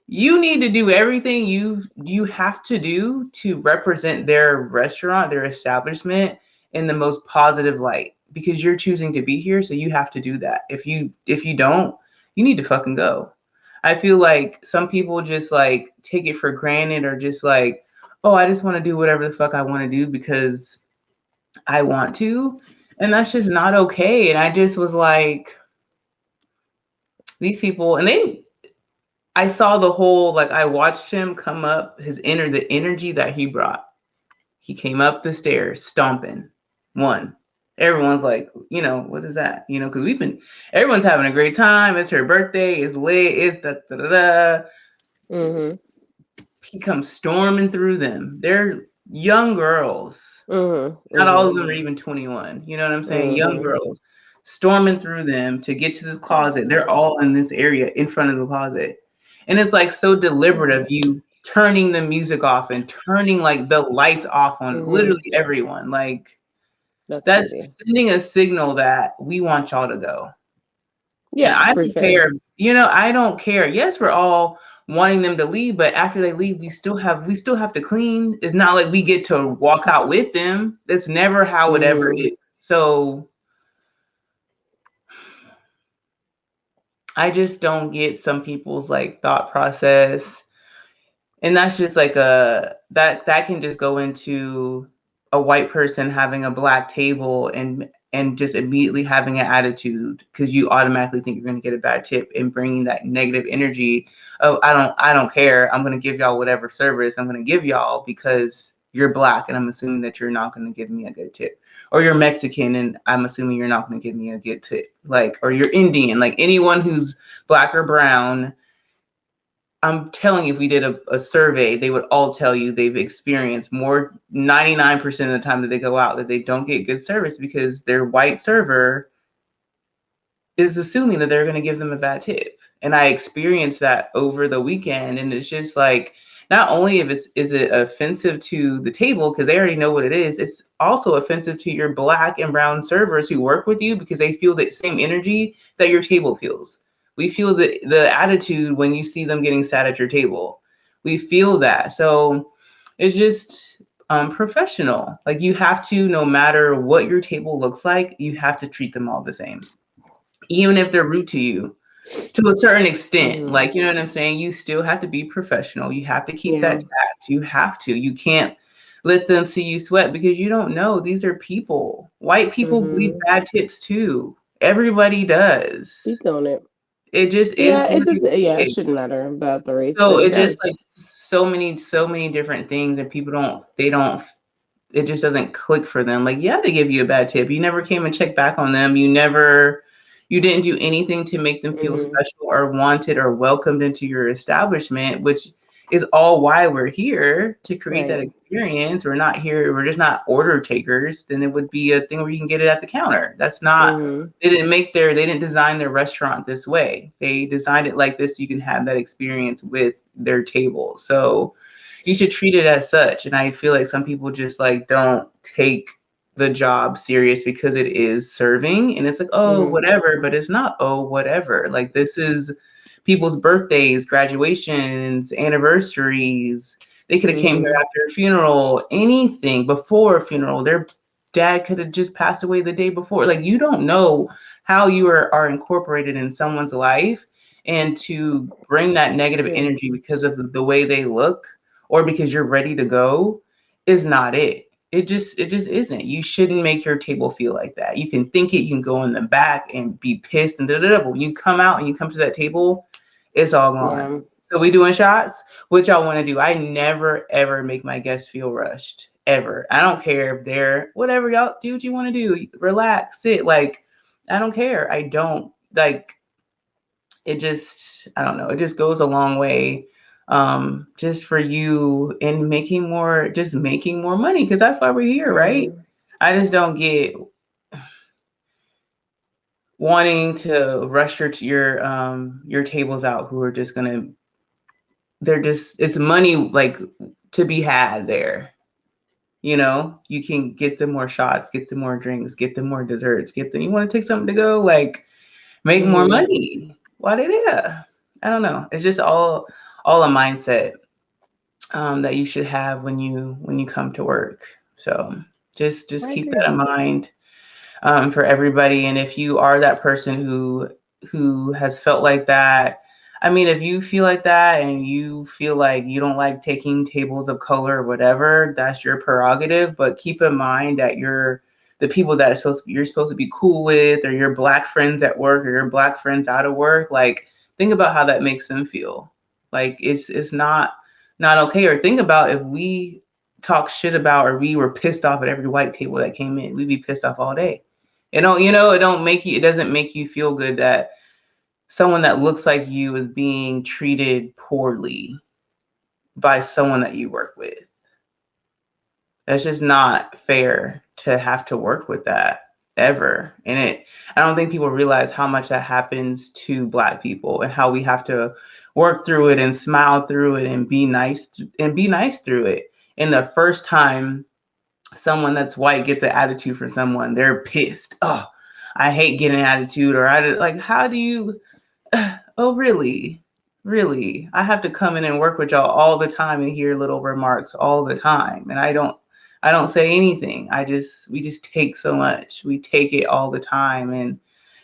you need to do everything you have to do to represent their restaurant, their establishment in the most positive light because you're choosing to be here, so you have to do that. If you don't, you need to fucking go. I feel like some people just like take it for granted or just like, oh, I just want to do whatever the fuck I want to do because I want to. And that's just not okay. And I just was like, these people, and they, I saw the whole, like, I watched him come up, the energy that he brought. He came up the stairs, stomping. One. Everyone's like, what is that? Because everyone's having a great time. It's her birthday. It's lit. It's da da da da. Mm-hmm. He comes storming through them. They're young girls. Mm-hmm. Not all Mm-hmm. of them are even 21. You know what I'm saying? Young Mm-hmm. girls storming through them to get to this closet. They're all in this area in front of the closet. And it's like so deliberate of you turning the music off and turning like the lights off on Mm-hmm. literally everyone. Like That's that's crazy. sending a signal that we want y'all to go. And Yeah, I for don't sure. care. I don't care. Yes, we're all wanting them to leave, but after they leave, we still have to clean. It's not like we get to walk out with them. That's never how it ever Mm-hmm. is. So I just don't get some people's like thought process. And that's just like that can just go into a white person having a black table and just immediately having an attitude because you automatically think you're going to get a bad tip and bringing that negative energy of I don't care, I'm going to give y'all whatever service I'm going to give y'all because you're black and I'm assuming that you're not going to give me a good tip, or you're Mexican and I'm assuming you're not going to give me a good tip, like, or you're Indian, like anyone who's black or brown. I'm telling you, if we did a survey, they would all tell you they've experienced more 99% of the time that they go out that they don't get good service because their white server is assuming that they're going to give them a bad tip. And I experienced that over the weekend. And it's just like, not only if is it offensive to the table because they already know what it is, it's also offensive to your black and brown servers who work with you because they feel the same energy that your table feels. We feel the attitude when you see them getting sat at your table. We feel that. So it's just professional. Like you have to, no matter what your table looks like, you have to treat them all the same, even if they're rude to you to a certain extent. Mm-hmm. Like, you know what I'm saying? You still have to be professional. You have to keep that Yeah. tact. You have to. You can't let them see you sweat because you don't know. These are people. White people leave Mm-hmm. bad tips too. Everybody does. Speak on it. It just is Yeah, what it does. Yeah, it it is. shouldn't matter about the race, So but it it just does. like so many different things that people don't, it just doesn't click for them. Like, yeah, they give you a bad tip. You never came and checked back on them. You didn't do anything to make them feel Mm-hmm. special or wanted or welcomed into your establishment, which is all why we're here to create that Right. experience. We're not here, we're just not order takers. Then it would be a thing where you can get it at the counter. That's not, Mm-hmm. they didn't design their restaurant this way. They designed it like this so you can have that experience with their table. So you should treat it as such. And I feel like some people just like don't take the job serious because it is serving and it's like, oh, Mm-hmm. whatever, but it's not, oh, whatever. Like this is people's birthdays, graduations, anniversaries. They could have came here Mm-hmm. after a funeral, anything before a funeral. Their dad could have just passed away the day before. Like you don't know how you are incorporated in someone's life, and to bring that negative True. energy because of the way they look or because you're ready to go is not it. it just isn't. You shouldn't make your table feel like that. You can think it, you can go in the back and be pissed and da da da. But when you come out and you come to that table, it's all gone. Yeah. So we doing shots? What y'all want to do? I never ever make my guests feel rushed. Ever. I don't care if they're whatever y'all do what you want to do. Relax, sit. Like, I don't care. I don't like it just I don't know, it just goes a long way just for you in making more money because that's why we're here, right? Mm-hmm. I just don't get wanting to rush your tables out who are just gonna they're just it's money like to be had there. You know, you can get them more shots, get them more drinks, get them more desserts, get them you want to take something to go, like make more Mm-hmm. money while they're there. I don't know. It's just all a mindset that you should have when you come to work. So just I keep agree. that in mind for everybody. And if you are that person who has felt like that, I mean, if you feel like that and you feel like you don't like taking tables of color or whatever, that's your prerogative. But keep in mind that the people that you're supposed to be cool with, or your black friends at work, or your black friends out of work. Like, think about how that makes them feel. Like, it's not okay. Or think about if we talk shit about or we were pissed off at every white table that came in, we'd be pissed off all day. It doesn't make you feel good that someone that looks like you is being treated poorly by someone that you work with. That's just not fair to have to work with that ever. And I don't think people realize how much that happens to black people and how we have to work through it and smile through it and be nice through it. And the first time someone that's white gets an attitude from someone, they're pissed. Oh, I hate getting an attitude, or like, how do you? Oh, really? Really? I have to come in and work with y'all all the time and hear little remarks all the time, and I don't say anything. We just take so much. We take it all the time, and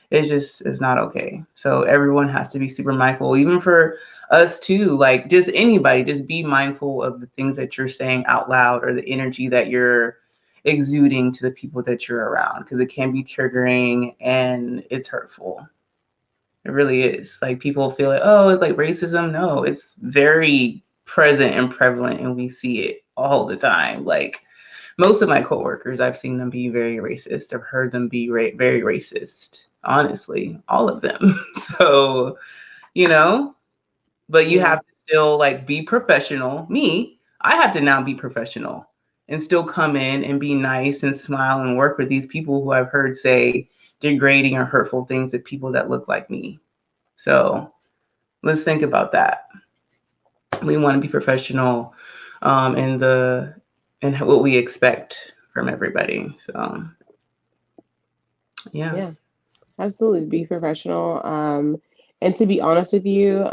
it's not okay. So everyone has to be super mindful, even for us too. Like, just anybody, just be mindful of the things that you're saying out loud or the energy that you're exuding to the people that you're around, because it can be triggering and it's hurtful. It really is. Like, people feel like, oh, it's like racism. No, it's very present and prevalent, and we see it all the time. Like, most of my coworkers, I've seen them be very racist. I've heard them be very racist. Honestly, all of them. So, you know, but you Yeah. have to still like be professional. Me, I have to now be professional and still come in and be nice and smile and work with these people who I've heard say degrading or hurtful things to people that look like me. So let's think about that. We want to be professional in what we expect from everybody. So yeah. Yeah. Absolutely. Be professional. And to be honest with you,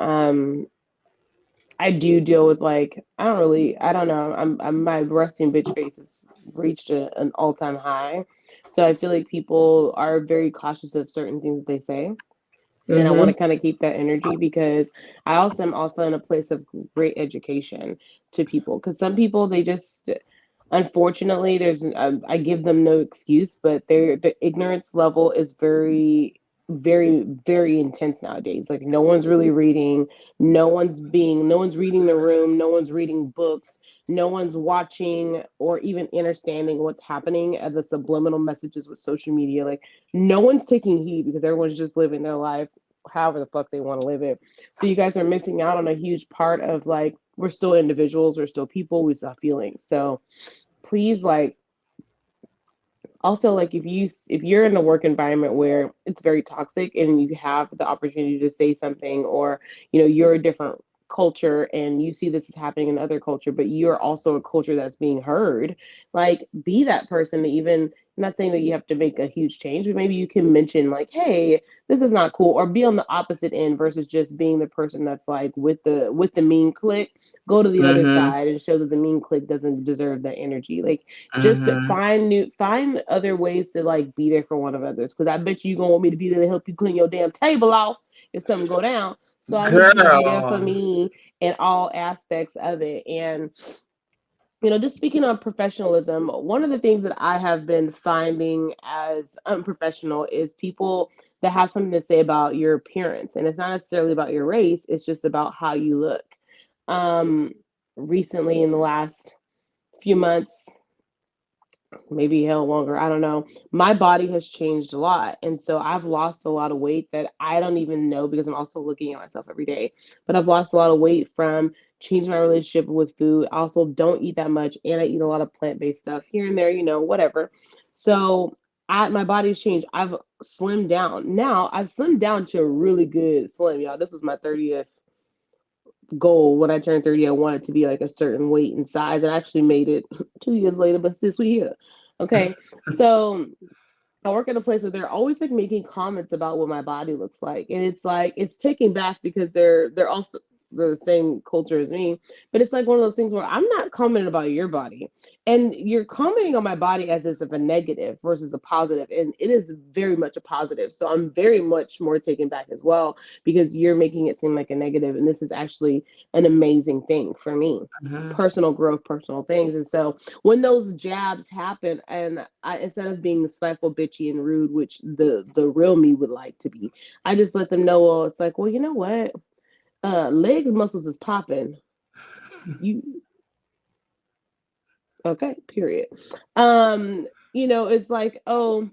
I do deal with like I don't know. I'm my resting bitch face has reached an all time high, so I feel like people are very cautious of certain things that they say, and I want Mm-hmm. to kind of keep that energy because I also am also in a place of great education to people because some people they just unfortunately there's I give them no excuse, but the ignorance level is very intense nowadays. Like no one's really reading, no one's reading the room, no one's reading books, no one's watching or even understanding what's happening at the subliminal messages with social media. Like no one's taking heed because everyone's just living their life however the fuck they want to live it. So you guys are missing out on a huge part of like we're still individuals, we're still people, we still have feelings. So please like also like if you're in a work environment where it's very toxic and you have the opportunity to say something or you're a different culture and you see this is happening in other culture but you're also a culture that's being heard, like be that person to even, I'm not saying that you have to make a huge change, but maybe you can mention like, hey, this is not cool, or be on the opposite end versus just being the person that's like with the mean clique. Go to the other Mm-hmm. side and show that the mean clique doesn't deserve that energy. Like just Mm-hmm. find other ways to like be there for one of others, because I bet you gonna want me to be there to help you clean your damn table off if something go down, so I need you to be there for Girl. me in all aspects of it. And Just speaking on professionalism, one of the things that I have been finding as unprofessional is people that have something to say about your appearance. And it's not necessarily about your race, it's just about how you look. Um, Recently, in the last few months, maybe hell longer, I don't know, my body has changed a lot. And so I've lost a lot of weight that I don't even know because I'm also looking at myself every day. But I've lost a lot of weight from changing my relationship with food. I also don't eat that much and I eat a lot of plant-based stuff here and there, whatever. So my body's changed. I've slimmed down. Now I've slimmed down to a really good slim, y'all. This was my 30th goal. When I turned 30, I wanted to be like a certain weight and size. And I actually made it 2 years later, but since we here. Okay. So I work at a place where they're always like making comments about what my body looks like. And it's like it's taking back because they're also the same culture as me. But it's like one of those things where I'm not commenting about your body. And you're commenting on my body as if a negative versus a positive. And it is very much a positive. So I'm very much more taken back as well because you're making it seem like a negative. And this is actually an amazing thing for me. Mm-hmm. Personal growth, personal things. And so when those jabs happen, and I, instead of being spiteful, bitchy, and rude, which the real me would like to be, I just let them know. Well, it's like, well, you know what? Legs muscles is popping. You okay? Period. It's like, oh,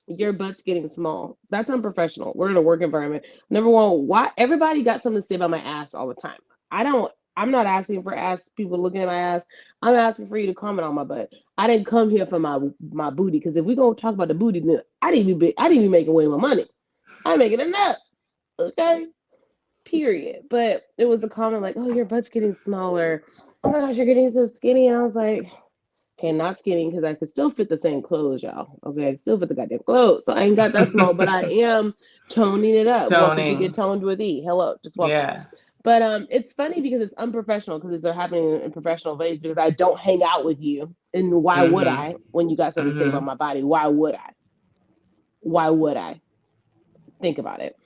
your butt's getting small. That's unprofessional. We're in a work environment. Number one, why everybody got something to say about my ass all the time? I don't. I'm not asking for ass people looking at my ass. I'm asking for you to comment on my butt. I didn't come here for my booty because if we gonna talk about the booty, then I didn't be making way more money. I'm making enough. Okay, period. But it was a comment like, "Oh, your butt's getting smaller. Oh my gosh, you're getting so skinny." And I was like, okay, not skinny because I could still fit the same clothes, y'all. Okay, I can still fit the goddamn clothes. So I ain't got that small, but I am toning it up. Welcome to Get Toning. Toned with E. Hello, just welcome. Yeah. But it's funny because it's unprofessional because these are happening in professional ways because I don't hang out with you. And why would Mm-hmm. I when you got something to say Mm-hmm. about my body? Why would I? Why would I? Think about it.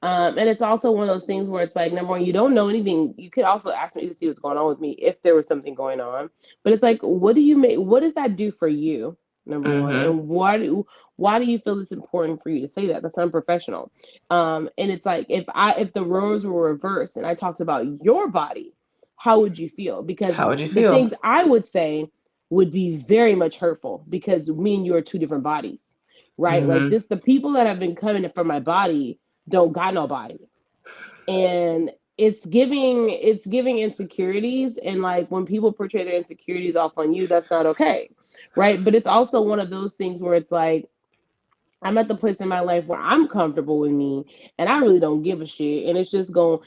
And it's also one of those things where it's like, number one, you don't know anything. You could also ask me to see what's going on with me if there was something going on. But it's like, what do you make? What does that do for you? Number one, Mm-hmm. and why do you feel it's important for you to say that? That's unprofessional. And it's like if the roles were reversed and I talked about your body, how would you feel? Because How would you the feel? things I would say would be very much hurtful because me and you are two different bodies, right? Like Mm-hmm. this, the people that have been coming from my body don't got nobody, and it's giving insecurities, and like when people portray their insecurities off on you, that's not okay, right? But it's also one of those things where it's like I'm at the place in my life where I'm comfortable with me and I really don't give a shit, and it's just going,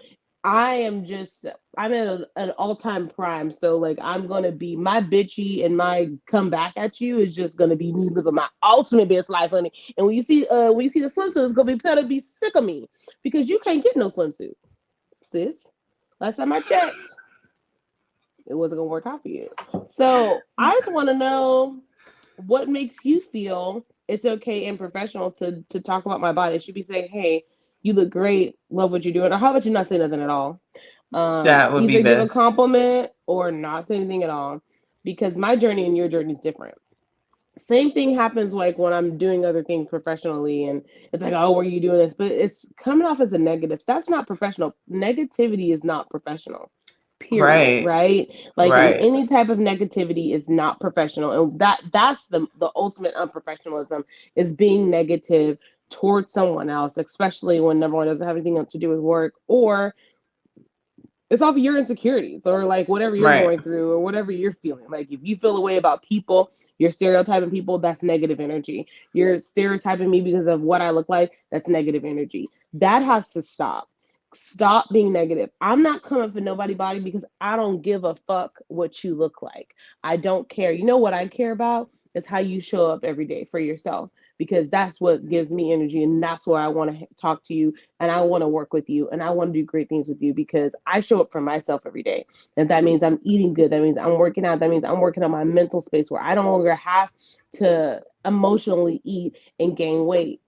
I am just, I'm at an all-time prime. So like I'm gonna be my bitchy and my come back at you is just gonna be me living my ultimate best life, honey. And when you see the swimsuit, it's gonna be better be sick of me because you can't get no swimsuit, sis. Last time I checked, it wasn't gonna work out for you. So I just want to know what makes you feel it's okay and professional to talk about my body. It should be saying, "Hey, you look great. Love what you're doing," or how about you not say nothing at all? That would be Either give a best. compliment or not say anything at all, because my journey and your journey is different. Same thing happens like when I'm doing other things professionally, and it's like, oh, were you doing this? But it's coming off as a negative. That's not professional. Negativity is not professional. Period. Right. Right? Like Right. any type of negativity is not professional, and that's the ultimate unprofessionalism is being negative towards someone else, especially when number one doesn't have anything to do with work or it's off of your insecurities or like whatever you're Right. going through or whatever you're feeling. Like if you feel a way about people, you're stereotyping people, that's negative energy. You're stereotyping me because of what I look like, that's negative energy. That has to stop. Stop being negative. I'm not coming for nobody body because I don't give a fuck what you look like. I don't care. You know what I care about is how you show up every day for yourself, because that's what gives me energy and that's why I want to talk to you and I want to work with you and I want to do great things with you because I show up for myself every day. And that means I'm eating good. That means I'm working out. That means I'm working on my mental space where I don't longer have to emotionally eat and gain weight.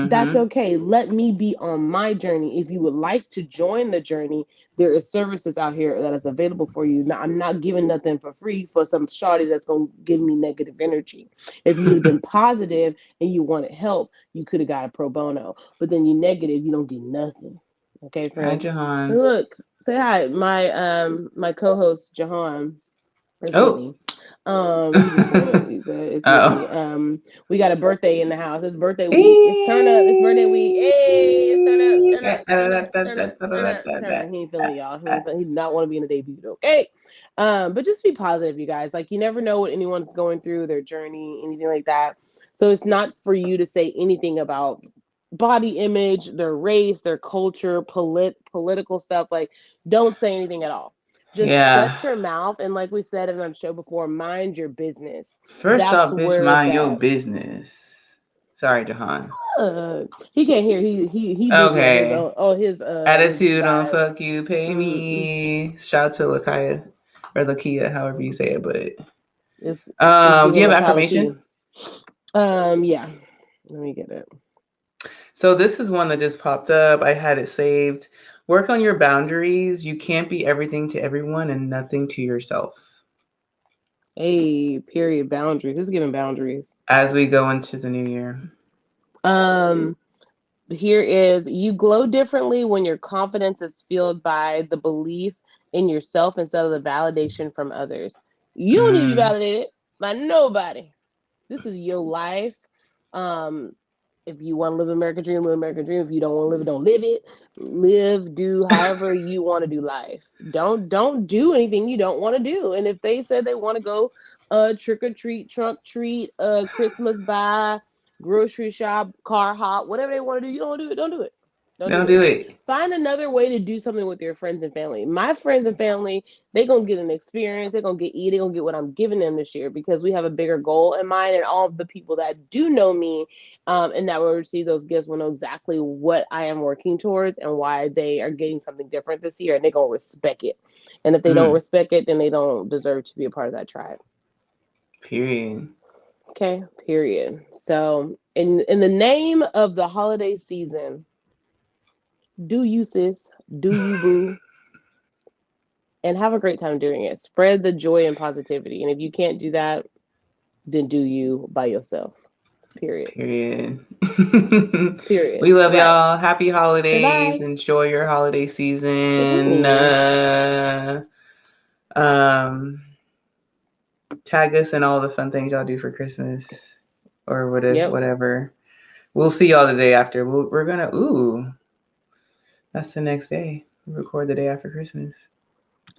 That's Mm-hmm. okay. Let me be on my journey. If you would like to join the journey, there is services out here that is available for you. Now, I'm not giving nothing for free for some shawty that's gonna give me negative energy. If you would have been positive and you wanted help, you could have got a pro bono. But then you negative, you don't get nothing. Okay, Hi, friend. And Jahan. look, say hi. My co-host Jahan is Oh. Whitney. He just came in. He said it's Whitney. Oh. We got a birthday in the house. It's birthday week. It's turn up. It's birthday week. Hey, it's turn up, turn up, turn up, turn up, turn up, turn up. He ain't feeling y'all. He did not want to be in the debut. Okay. But just be positive, you guys. Like you never know what anyone's going through, their journey, anything like that. So it's not for you to say anything about body image, their race, their culture, political stuff. Like, don't say anything at all. Just Yeah. shut your mouth and, like we said in our show before, mind your business. First That's off, bitch, where it's mind your at. business. Sorry, Jahan. He can't hear. He busy on his Okay. own. Oh, his Attitude on vibe. fuck you, pay Mm-mm. me. Shout out to Lakaya or Lakia, however you say it. But It's do you giving have like affirmation? Key. Yeah. Let me get it. So this is one that just popped up. I had it saved. Work on your boundaries. You can't be everything to everyone and nothing to yourself. Hey, period. Boundaries. Who's giving boundaries? As we go into the new year. Um, Here is you glow differently when your confidence is fueled by the belief in yourself instead of the validation from others. You don't need to be Mm, validated by nobody. This is your life. Um, if you want to live American dream, live American dream. If you don't want to live it, don't live it. Live, do however you want to do life. Don't do anything you don't want to do. And if they said they want to go trick or treat, trunk treat, Christmas buy, grocery shop, car hop, whatever they want to do, you don't want to do it. Don't do it. Don't do don't it. do it. Find another way to do something with your friends and family. My friends and family, they gonna get an experience. They're gonna get eat. They're gonna get what I'm giving them this year because we have a bigger goal in mind. And all of the people that do know me, and that will receive those gifts will know exactly what I am working towards and why they are getting something different this year, and they're gonna respect it. And if they don't Mm, respect it, then they don't deserve to be a part of that tribe. period. Okay, period. So, in the name of the holiday season, do you sis, do you boo, and have a great time doing it. Spread the joy and positivity. And if you can't do that, then do you by yourself. Period. Period. Period. We love Right. y'all. Happy Say holidays. bye. Enjoy your holiday It's season. Whitney. Um, tag us in all the fun things y'all do for Christmas or Yep. whatever. We'll see y'all the day after. We're gonna. Ooh, that's the next day. We record the day after Christmas.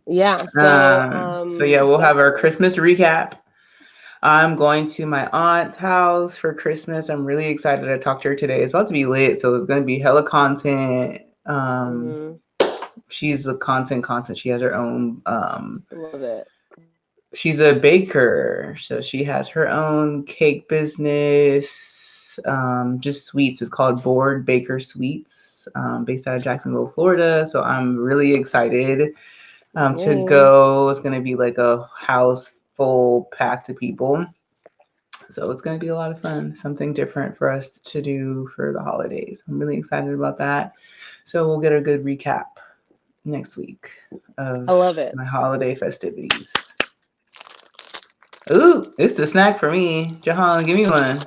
Yeah. So So yeah, we'll have our definitely. Christmas recap. I'm going to my aunt's house for Christmas. I'm really excited to talk to her today. It's about to be lit, so it's going to be hella content. Mm-hmm. She's the content. She has her own. Love it. She's a baker, so she has her own cake business. Just sweets. It's called Board Baker Sweets, based out of Jacksonville, Florida. So I'm really excited to Yay. go. It's going to be like a house full packed of people. So it's going to be a lot of fun, something different for us to do for the holidays. I'm really excited about that. So we'll get a good recap next week I of love it. my holiday festivities. Ooh, it's the snack for me. Jahan, give me one.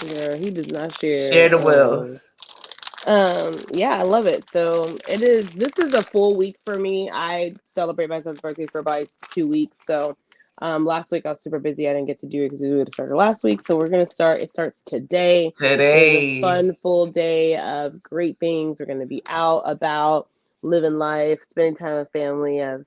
Girl, he does not Share share. the wealth. Yeah, I love it. So this is a full week for me. I celebrate my son's birthday for about 2 weeks. So last week I was super busy. I didn't get to do it because we would have started last week. So we're gonna start. It starts today. It is a Today. fun full day of great things. We're gonna be out about living life, spending time with family. I have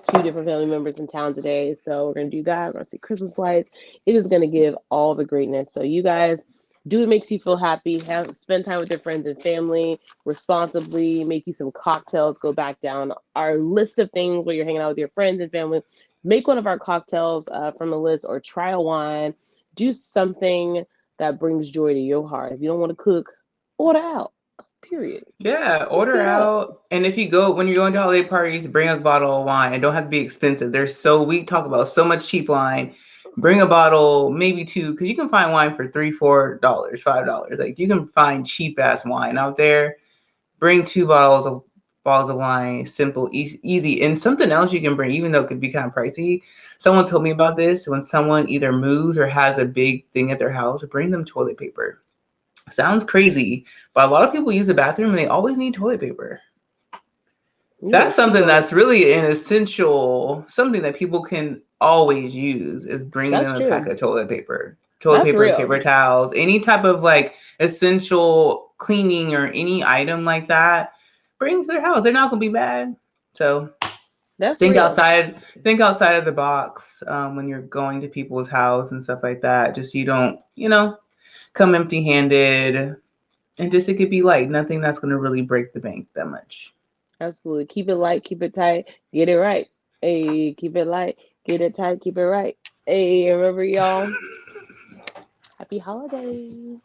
two different family members in town today. So we're gonna do that. We're gonna see Christmas lights. It is gonna give all the greatness. So you guys do what makes you feel happy. Have spend time with your friends and family responsibly. Make you some cocktails. Go back down our list of things where you're hanging out with your friends and family. Make one of our cocktails from the list, or try a wine. Do something that brings joy to your heart. If you don't want to cook, order out. Period. Yeah, Hook order it up. out. And if you go, when you're going to holiday parties, bring a bottle of wine. It don't have to be expensive. They're so, we talk about so much cheap wine. Bring a bottle, maybe two, because you can find wine for $3, $4, $5. Like you can find cheap ass wine out there. Bring two bottles of wine, simple, easy. And something else you can bring, even though it could be kind of pricey. Someone told me about this. When someone either moves or has a big thing at their house, bring them toilet paper. Sounds crazy, but a lot of people use the bathroom and they always need toilet paper. Yeah, That's something people. that's really an essential, something that people can always use is bringing That's them a pack true. of toilet That's paper, real. paper towels, any type of like essential cleaning or any item like that. Bring to their house. They're not gonna be bad. So That's think real. outside, think outside of the box when you're going to people's house and stuff like that. Just so you don't, come empty-handed, and just it could be light. Nothing that's gonna really break the bank that much. Absolutely. Keep it light, keep it tight, get it right. Hey, keep it light, get it tight, keep it right. Hey, remember y'all? Happy holidays.